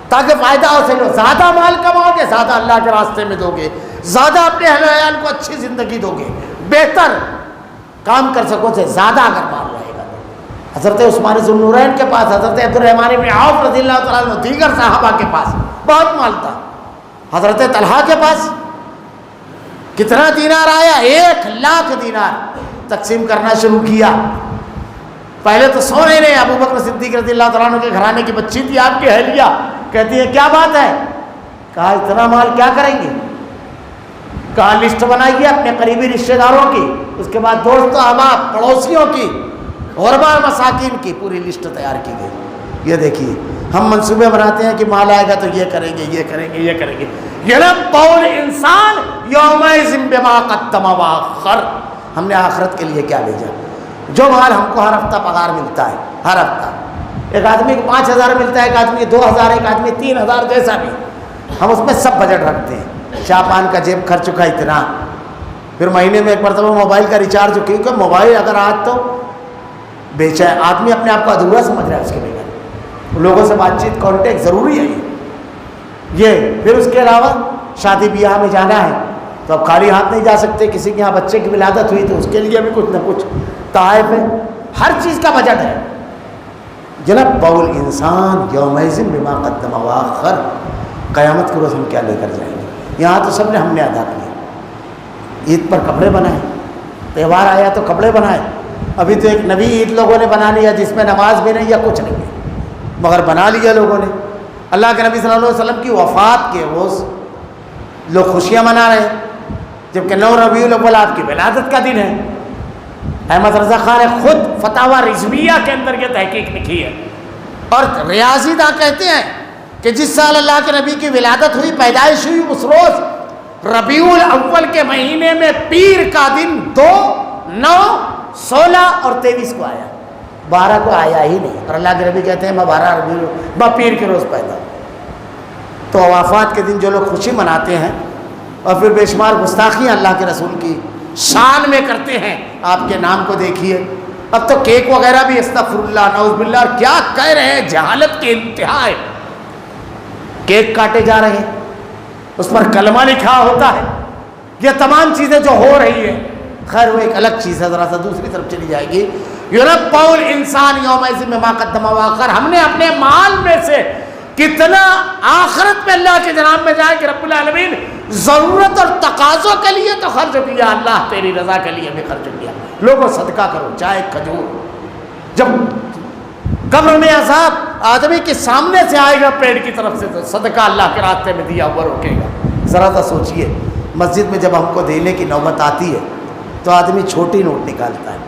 تاکہ فائدہ حاصل ہو۔ زیادہ مال کماؤ گے زیادہ اللہ کے راستے میں دو گے، زیادہ اپنے اہل عیال کو اچھی زندگی دو گے، بہتر کام کر سکو سے زیادہ اگر مال رہے گا۔ حضرت عثمان ذو النورین کے پاس، حضرت عبدالرحمن بن عوف رضی اللہ تعالیٰ عنہ، دیگر صحابہ کے پاس بہت مال تھا۔ حضرت طلحہ کے پاس کتنا دینار آیا؟ 1,00,000 دینار تقسیم کرنا شروع کیا۔ پہلے تو سونے نہیں، ابو بکر صدیق رضی اللہ تعالیٰ عنہ کے گھرانے کی بچی تھی آپ کی اہلیہ، کہتی ہے کیا بات ہے؟ کہا اتنا مال کیا کریں گے؟ کہا لسٹ بنائیے اپنے قریبی رشتہ داروں کی، اس کے بعد دوست احباب پڑوسیوں کی، غربا مساکین کی، پوری لسٹ تیار کی گئی۔ یہ دیکھیے ہم منصوبے بناتے ہیں کہ مال آئے گا تو یہ کریں گے، یہ کریں گے، یہ کریں گے۔ ينبأ الانسان یومئذ بما قدم وأخر، ہم نے آخرت کے لیے کیا بھیجا؟ جو مال ہم کو ہر ہفتہ پگار ملتا ہے، ہر ہفتہ ایک آدمی کو 5,000 ملتا ہے، ایک آدمی کو 2,000، ایک آدمی 3,000، جیسا بھی، ہم اس میں سب بجٹ رکھتے ہیں۔ چاہ پان کا جیب خرچ کا اتنا، پھر مہینے میں ایک مرتبہ موبائل کا ریچارج، کیونکہ موبائل اگر آج تو بیچا ہے، آدمی اپنے آپ کو ادھورا سمجھ رہا ہے اس کے بغیر، لوگوں سے بات چیت کانٹیکٹ ضروری ہے یہ۔ پھر اس کے علاوہ شادی بیاہ میں جانا ہے تو اب خالی ہاتھ نہیں جا سکتے، کسی کے یہاں بچے کی ولادت ہوئی تو اس کے لیے بھی کچھ نہ کچھ تحائف ہے، ہر چیز کا بجٹ ہے۔ ينبأ الانسان یومئذ بما قدم وأخر، قیامت کے روز ہم کیا لے کر جائیں گے؟ یہاں تو سب نے ہم نے ادا کیا، عید پر کپڑے بنائے، تہوار آیا تو کپڑے بنائے، ابھی تو ایک نبی عید لوگوں نے بنا لیا جس میں نماز بھی نہیں یا کچھ نہیں ہے، مگر بنا لیا لوگوں نے۔ اللہ کے نبی صلی اللہ علیہ وسلم کی وفات کے روز لوگ خوشیاں منا رہے ہیں، جبکہ 9 ربیع الاول آپ کی ولادت کا دن ہے۔ احمد رضا خان نے خود فتاوی رضویہ کے اندر یہ تحقیق لکھی ہے، اور ریاضی داں کہتے ہیں کہ جس سال اللہ کے نبی کی ولادت ہوئی، پیدائش ہوئی، اس روز ربیع الاول کے مہینے میں پیر کا دن 2، 9، 16 اور 23 کو آیا، 12 کو آیا ہی نہیں، اور اللہ کے نبی کہتے ہیں میں 12 ربیع میں پیر کے روز پیدا ہوں۔ تو وفات کے دن جو لوگ خوشی مناتے ہیں اور پھر بے شمار گستاخیاں اللہ کے رسول کی شان میں کرتے ہیں، آپ کے نام کو دیکھیے، اب تو کیک وغیرہ بھی استغفر اللہ نعوذ باللہ، اور کیا کہہ رہے ہیں، جہالت کی انتہا ہے۔ کیک کاٹے جا رہے ہیں، اس پر کلمہ لکھا ہوتا ہے، یہ تمام چیزیں جو ہو رہی ہیں، خیر وہ ایک الگ چیز ہے، ذرا سا دوسری طرف چلی جائے گی۔ ينبأ الانسان یومئذ بما قدم وأخر، ہم نے اپنے مال میں سے کتنا آخرت میں اللہ کے جناب میں جائے کہ رب العالمین ضرورت اور تقاضوں کے لیے تو خرچ کیا، اللہ تیری رضا کے لیے بھی خرچ کیا۔ لوگوں صدقہ کرو، چاہے کھجور، جب قبر میں عذاب آدمی کے سامنے سے آئے گا پیڑ کی طرف سے، تو صدقہ اللہ کے راستے میں دیا ہوا روکے گا۔ ذرا سا سوچئے، مسجد میں جب ہم کو دینے کی نوبت آتی ہے تو آدمی چھوٹی نوٹ نکالتا ہے،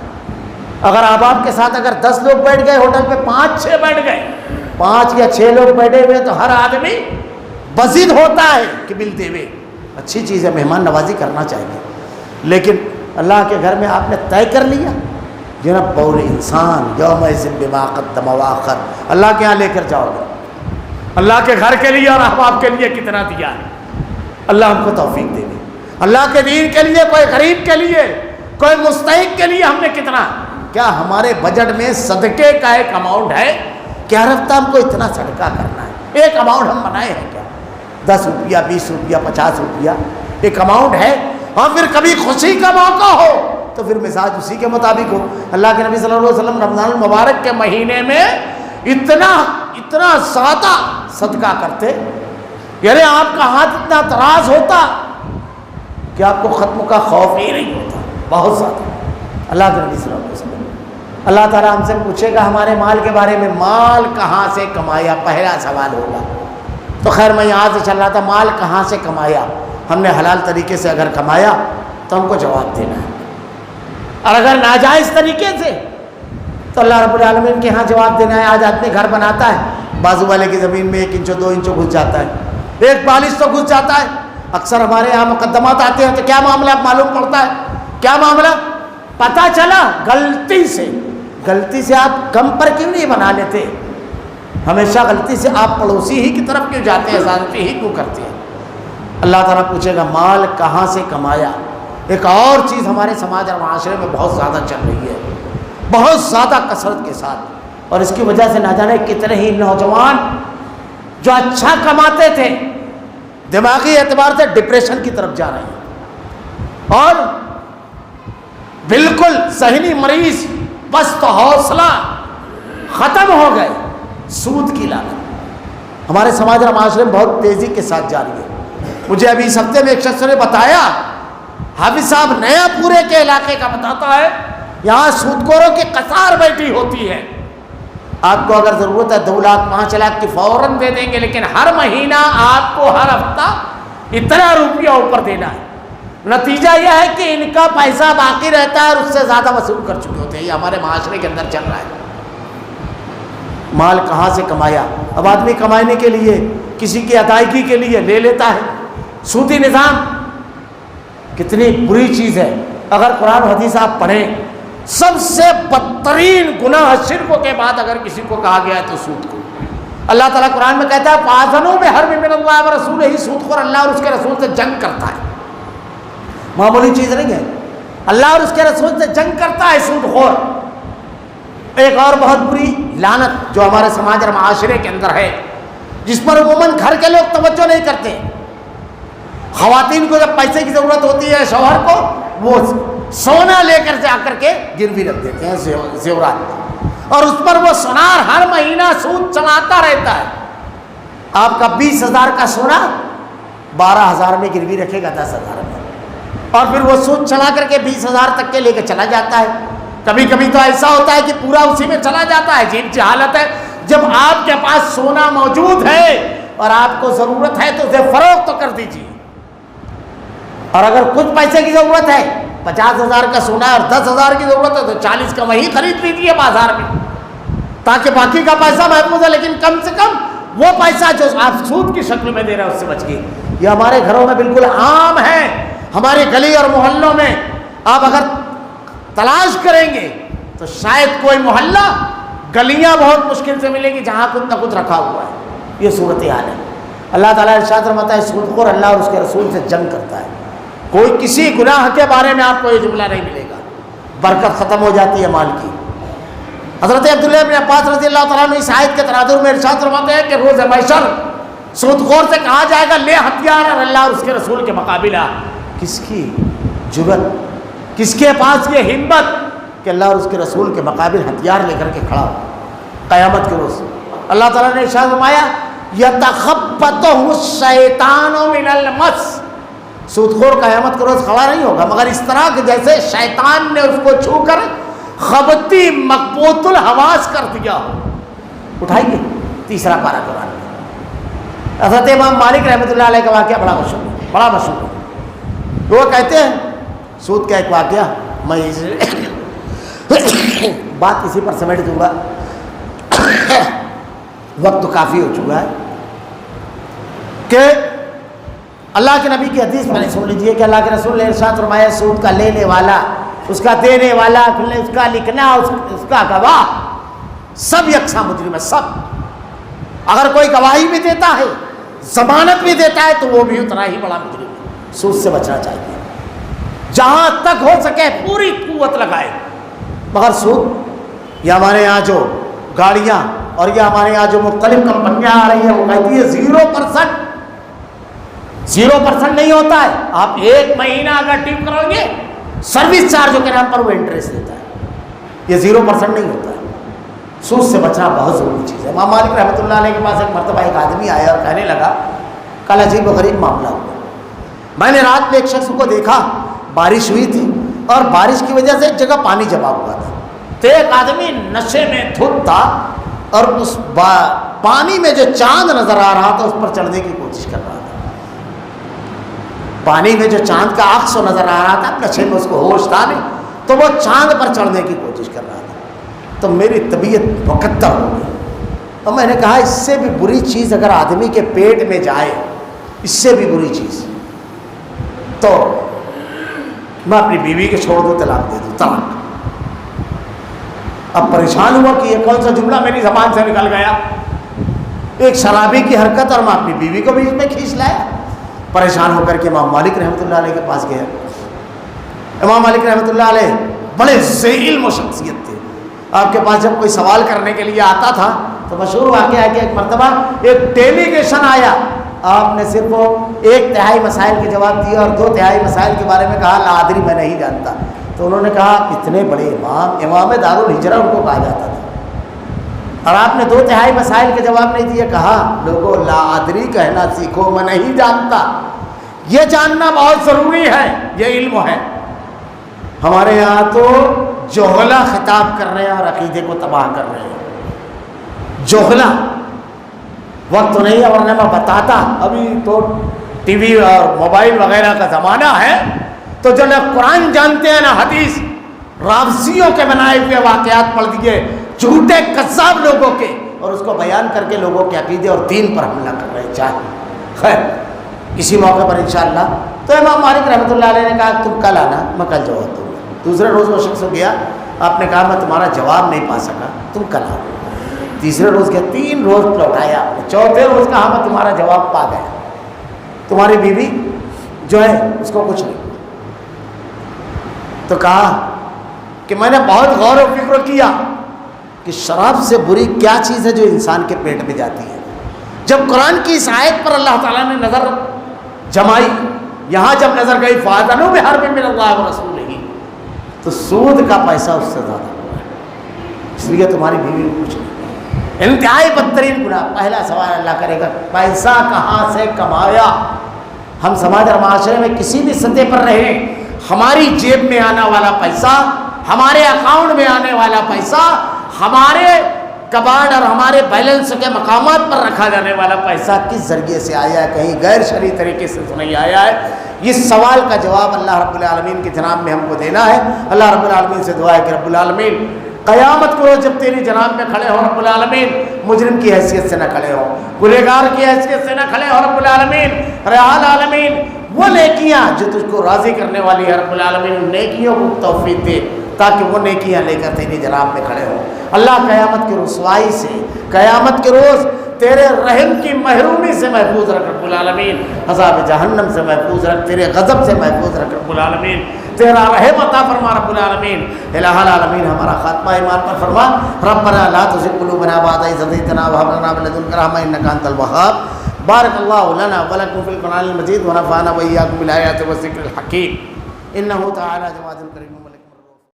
اگر آپ کے ساتھ اگر 10 لوگ بیٹھ گئے ہوٹل پہ، 5-6 بیٹھ گئے، 5 یا 6 لوگ بیٹھے ہوئے، تو ہر آدمی بزید ہوتا ہے کہ ملتے ہوئے۔ اچھی چیز ہے، مہمان نوازی کرنا چاہیے، لیکن اللہ کے گھر میں آپ نے طے کر لیا ينبأ الانسان یومئذ بما قدم وأخر، اللہ کے یہاں لے کر جاؤ گے، اللہ کے گھر کے لیے اور احباب کے لیے کتنا دیا ہے۔ اللہ ہم کو توفیق دے دے، اللہ کے دین کے لیے، کوئی غریب کے لیے، کوئی مستحق کے لیے ہم نے کتنا، کیا ہمارے بجٹ میں صدقے کا ایک اماؤنٹ ہے کہ ہر ہفتہ ہم کو اتنا صدقہ کرنا ہے؟ ایک اماؤنٹ ہم بنائے ہیں کیا؟ 10 روپیہ 20 روپیہ 50 روپیہ ایک اماؤنٹ ہے، اور پھر کبھی خوشی کا موقع ہو تو پھر مزاج اسی کے مطابق ہو۔ اللہ کے نبی صلی اللہ علیہ وسلم رمضان المبارک کے مہینے میں اتنا زیادہ صدقہ کرتے، یعنی آپ کا ہاتھ اتنا دراز ہوتا کہ آپ کو ختم کا خوف ہی نہیں ہوتا، بہت زیادہ۔ اللہ کے نبی صلی اللہ علیہ وسلم، اللہ تعالیٰ ہم سے پوچھے گا ہمارے مال کے بارے میں، مال کہاں سے کمایا، پہلا سوال ہوگا۔ تو خیر میں یہاں سے چل رہا تھا، مال کہاں سے کمایا؟ ہم نے حلال طریقے سے اگر کمایا تو ہم کو جواب دینا ہے، اور اگر ناجائز طریقے سے تو اللہ رب العالمین کے ہاں جواب دینا ہے۔ آج آدمی گھر بناتا ہے، بازو والے کی زمین میں 1 انچ 2 انچ گھس جاتا ہے، 1 بالش تو گھس جاتا ہے۔ اکثر ہمارے یہاں مقدمات آتے ہیں تو کیا معاملہ معلوم پڑتا ہے، کیا معاملہ پتہ چلا، غلطی سے آپ کم پر کیوں نہیں بنا لیتے؟ ہمیشہ غلطی سے آپ پڑوسی ہی کی طرف کیوں جاتے ہیں، زیادتی ہی کیوں کرتے ہیں؟ اللہ تعالیٰ پوچھے گا مال کہاں سے کمایا۔ ایک اور چیز ہمارے سماج اور معاشرے میں بہت زیادہ چل رہی ہے، بہت زیادہ کثرت کے ساتھ، اور اس کی وجہ سے نہ جانے کتنے ہی نوجوان جو اچھا کماتے تھے دماغی اعتبار سے ڈپریشن کی طرف جا رہے ہیں، اور بالکل ذہنی مریض، پست حوصلہ ختم ہو گئے۔ سود کی لعنت ہمارے سماج اور معاشرے میں بہت تیزی کے ساتھ جاری ہے۔ مجھے ابھی اس ہفتے میں ایک شخص نے بتایا، حافظ صاحب نیا پورے کے علاقے کا بتاتا ہے، یہاں سودخوروں کی قطار بیٹھی ہوتی ہے، آپ کو اگر ضرورت ہے 2 لاکھ 5 لاکھ کی فوراً دے دیں گے، لیکن ہر مہینہ آپ کو ہر ہفتہ اتنا روپیہ اوپر دینا ہے۔ نتیجہ یہ ہے کہ ان کا پیسہ باقی رہتا ہے اور اس سے زیادہ وصول کر چکے ہوتے ہیں۔ یہ ہمارے معاشرے کے اندر چل رہا ہے۔ مال کہاں سے کمایا؟ اب آدمی کمانے کے لیے کسی کی ادائیگی کے لیے لے لیتا ہے۔ سودی نظام کتنی بری چیز ہے۔ اگر قرآن و حدیث آپ پڑھیں، سب سے بدترین گناہ شرک کے بعد اگر کسی کو کہا گیا ہے تو سود کو۔ اللہ تعالیٰ قرآن میں کہتا ہے فَآذَنُوا بِحَرْبٍ مِّنَ اللَّهِ وَرَسُولِهِ، ہی سودخور اللہ اور اس کے رسول سے جنگ کرتا ہے، معمولی چیز نہیں ہے۔ اللہ اور اس کے رسول سے جنگ کرتا ہے سودخور۔ ایک اور بہت بری لعنت جو ہمارے سماج اور معاشرے کے اندر ہے، جس پر عموماً گھر کے لوگ توجہ نہیں کرتے۔ خواتین کو جب پیسے کی ضرورت ہوتی ہے شوہر کو، وہ سونا لے کر جا کر کے گروی رکھ دیتے ہیں، زیورات، اور اس پر وہ سونار ہر مہینہ سود چلاتا رہتا ہے۔ آپ کا 20,000 کا سونا 12,000 میں گروی رکھے گا، 10,000 میں، اور پھر وہ سود چلا کر کے 20,000 تک کے لے کے چلا جاتا ہے۔ کبھی کبھی تو ایسا ہوتا ہے کہ پورا اسی میں چلا جاتا ہے۔ عجیب سی حالت ہے، جب آپ کے پاس سونا موجود ہے اور آپ کو ضرورت ہے تو اسے فروخت تو کر دیجیے، اور اگر کچھ پیسے کی ضرورت ہے، 50,000 کا سونا اور 10,000 کی ضرورت ہے تو 40 کا وہی خرید لیجیے بازار میں، تاکہ باقی کا پیسہ محفوظ ہے، لیکن کم سے کم وہ پیسہ جو آپ سود کی شکل میں دے رہے ہیں اس سے بچ گئے۔ یہ ہمارے گھروں میں بالکل عام ہے، ہماری گلی اور محلوں میں آپ اگر تلاش کریں گے تو شاید کوئی محلہ، گلیاں بہت مشکل سے ملے گی جہاں کچھ نہ کچھ رکھا ہوا ہے۔ یہ صورتحال ہے۔ اللہ تعالیٰ ارشاد فرماتا ہے سودخور اللہ اور اس کے رسول سے جنگ کرتا ہے۔ کوئی کسی گناہ کے بارے میں آپ کو یہ جملہ نہیں ملے گا، برکت ختم ہو جاتی ہے مال کی۔ حضرت عبداللہ بن عباس رضی اللہ تعالیٰ عنہ اس آیت کے تناظر میں ارشاد فرماتے ہیں کہ روز محشر سودخور سے کہا جائے گا لے ہتھیار اور اللہ اور اس کے رسول کے مقابلہ۔ کس کی جرأت، کس کے پاس یہ ہمت کہ اللہ اور اس کے رسول کے مقابل ہتھیار لے کر کے کھڑا ہو قیامت کے روز۔ اللہ تعالیٰ نے ارشاد فرمایا یتخبطہ الشیطان من المس، سودخور قیامت کے روز کھڑا نہیں ہوگا مگر اس طرح کہ جیسے شیطان نے اس کو چھو کر خبتی مقبوط الحواس کر دیا ہو۔ اٹھائیے تیسرا پارہ قرآن میں۔ حضرت امام مالک رحمۃ اللہ علیہ کا واقعہ بڑا مشہور ہے۔ وہ کہتے ہیں سود کا ایک واقعہ، میں بات اسی پر سمیٹ دوں گا، وقت تو کافی ہو چکا ہے، کہ اللہ کے نبی کی حدیث پہلے سن لیجیے کہ اللہ کے رسول نے ارشاد فرمایا سود کا لینے والا، اس کا دینے والا، اس کا لکھنا، اس کا گواہ، سب یکساں مجرم ہے۔ سب، اگر کوئی گواہی بھی دیتا ہے، ضمانت بھی دیتا ہے تو وہ بھی اتنا ہی بڑا مجرم ہے۔ سود سے بچنا چاہیے، جہاں تک ہو سکے پوری قوت لگائے۔ مگر سود، یہ ہمارے یہاں جو گاڑیاں اور یہ ہمارے یہاں جو مختلف کمپنیاں آ رہی ہیں وہ کہتی ہے 0%، 0% نہیں ہوتا ہے. آپ 1 مہینہ اگر ٹیپ کرو گے سروس چارجوں کے نام پر وہ انٹرسٹ دیتا ہے. یہ 0% نہیں ہوتا ہے. سود سے بچنا بہت ضروری چیز ہے. امام مالک رحمۃ اللہ علیہ کے پاس ایک مرتبہ ایک آدمی آیا اور کہنے لگا کل عجیب و غریب معاملہ ہوا. میں نے رات میں ایک شخص کو دیکھا, بارش ہوئی تھی اور بارش کی وجہ سے ایک جگہ پانی جمع ہوا تھا. تو ایک آدمی نشے میں دھت تھا اور اس پانی میں جو چاند نظر آ رہا تھا اس پر چڑھنے کی کوشش کر رہا تھا. پانی میں جو چاند کا عکس نظر آ رہا تھا, نشے میں اس کو ہوش تھا نہیں, تو وہ چاند پر چڑھنے کی کوشش کر رہا تھا. تو میری طبیعت مکدر ہو گئی اور میں نے کہا اس سے بھی بری چیز اگر آدمی کے پیٹ میں جائے, اس سے بھی بری چیز, تو میں اپنی بیوی کے چھوڑ دوں, طلاق دے دوں, طلاق. اب پریشان ہوا کہ یہ کون سا جملہ میری زبان سے نکل گیا. ایک شرابی کی حرکت اور میں اپنی بیوی کو بیچ میں کھینچ لایا. پریشان ہو کر کے امام مالک رحمۃ اللہ علیہ کے پاس گیا. امام مالک رحمۃ اللہ علیہ بڑے ذی علم و شخصیت تھے. آپ کے پاس جب کوئی سوال کرنے کے لیے آتا تھا تو مشہور واقعہ ہے کہ ایک مرتبہ ایک ڈیلیگیشن آیا, آپ نے صرف 1/3 مسائل کے جواب دیے اور 2/3 مسائل کے بارے میں کہا لا ادری, میں نہیں جانتا. تو انہوں نے کہا اتنے بڑے امام دارالہجرہ ان کو کہا جاتا تھا, اور آپ نے 2/3 مسائل کے جواب نہیں دیے. کہا لوگوں لا ادری کہنا سیکھو, میں نہیں جانتا. یہ جاننا بہت ضروری ہے, یہ علم ہے. ہمارے یہاں تو جوہلا خطاب کر رہے ہیں اور عقیدے کو تباہ کر رہے ہیں. جوہلا وقت تو نہیں ہے ورنہ میں بتاتا. ابھی تو ٹی وی اور موبائل وغیرہ کا زمانہ ہے, تو جو نہ قرآن جانتے ہیں نہ حدیث, رافضیوں کے بنائے ہوئے واقعات پڑھ دیے جھوٹے قذاب لوگوں کے, اور اس کو بیان کر کے لوگوں کے عقیدے اور دین پر حملہ کر رہے ہیں. چاہے خیر اسی موقع پر انشاءاللہ. تو امام مالک رحمۃ اللہ علیہ نے کہا تم کل آنا, میں کل جواب دوں گا. دوسرے روز وہ شخص گیا, آپ نے کہا میں تمہارا جواب نہیں پا سکا, تم کل آؤ. تیسرے روز گیا, 3 روز لوٹایا آپ نے. چوتھے روز کہا میں تمہارا جواب پا گیا. تمہاری بیوی جو ہے اس کو کچھ نہیں. تو کہا کہ میں نے بہت غور و فکر کیا کہ شراب سے بری کیا چیز ہے جو انسان کے پیٹ میں جاتی ہے. جب قرآن کی اس آیت پر اللہ تعالیٰ نے نظر جمائی, یہاں جب نظر گئی فَأَذَنُوا بِحَرْبٍ مِّنَ اللَّهِ وَرَسُولِهِ, تو سود کا پیسہ اس سے زیادہ ہوا ہے. اس لیے تمہاری بیوی کو کچھ نہیں. انتہائی بدترین گناہ. پہلا سوال اللہ کرے گا پیسہ کہاں سے کمایا. ہم سماج اور معاشرے میں کسی بھی سطح پر رہے, ہماری جیب میں آنے والا پیسہ, ہمارے اکاؤنٹ میں آنے والا پیسہ, ہمارے کباڑ اور ہمارے بیلنس کے مقامات پر رکھا جانے والا پیسہ کس ذریعے سے آیا ہے, کہیں غیر شرعی طریقے سے تو نہیں آیا ہے. اس سوال کا جواب اللہ رب العالمین کی جناب میں ہم کو دینا ہے. اللہ رب العالمین سے دعا ہے کہ رب العالمین قیامت کو جب تیری جناب میں کھڑے ہو رب العالمین, مجرم کی حیثیت سے نہ کھڑے ہو, گنہگار کی حیثیت سے نہ کھڑے ہو رب العالمین. رب العالمین وہ نیکیاں جو تجھ کو راضی کرنے والی ہے رب العالمین, ان نیکیوں کو توفیق دے تاکہ وہ نیکیاں لے کر تیری جناب میں کھڑے ہوں. اللہ قیامت کی رسوائی سے, قیامت کے روز تیرے رحم کی محرومی سے محفوظ رکھ رب العالمین, عذاب جہنم سے محفوظ رکھ, تیرے غضب سے محفوظ رکھ رب العالمین, تیرا رحم عطا فرما رب العالمین. الہ العالمین ہمارا خاتمہ ایمان پر فرما. ربنا لا تزغ قلوبنا بعد إذ هديتنا وهب لنا من لدنك رحمة إنك أنت الوهاب. بارك الله لنا ولكم في القرآن المجيد ونفعنا وإياكم بالآيات والذكر الحكيم. إنه تعالى جواد كريم.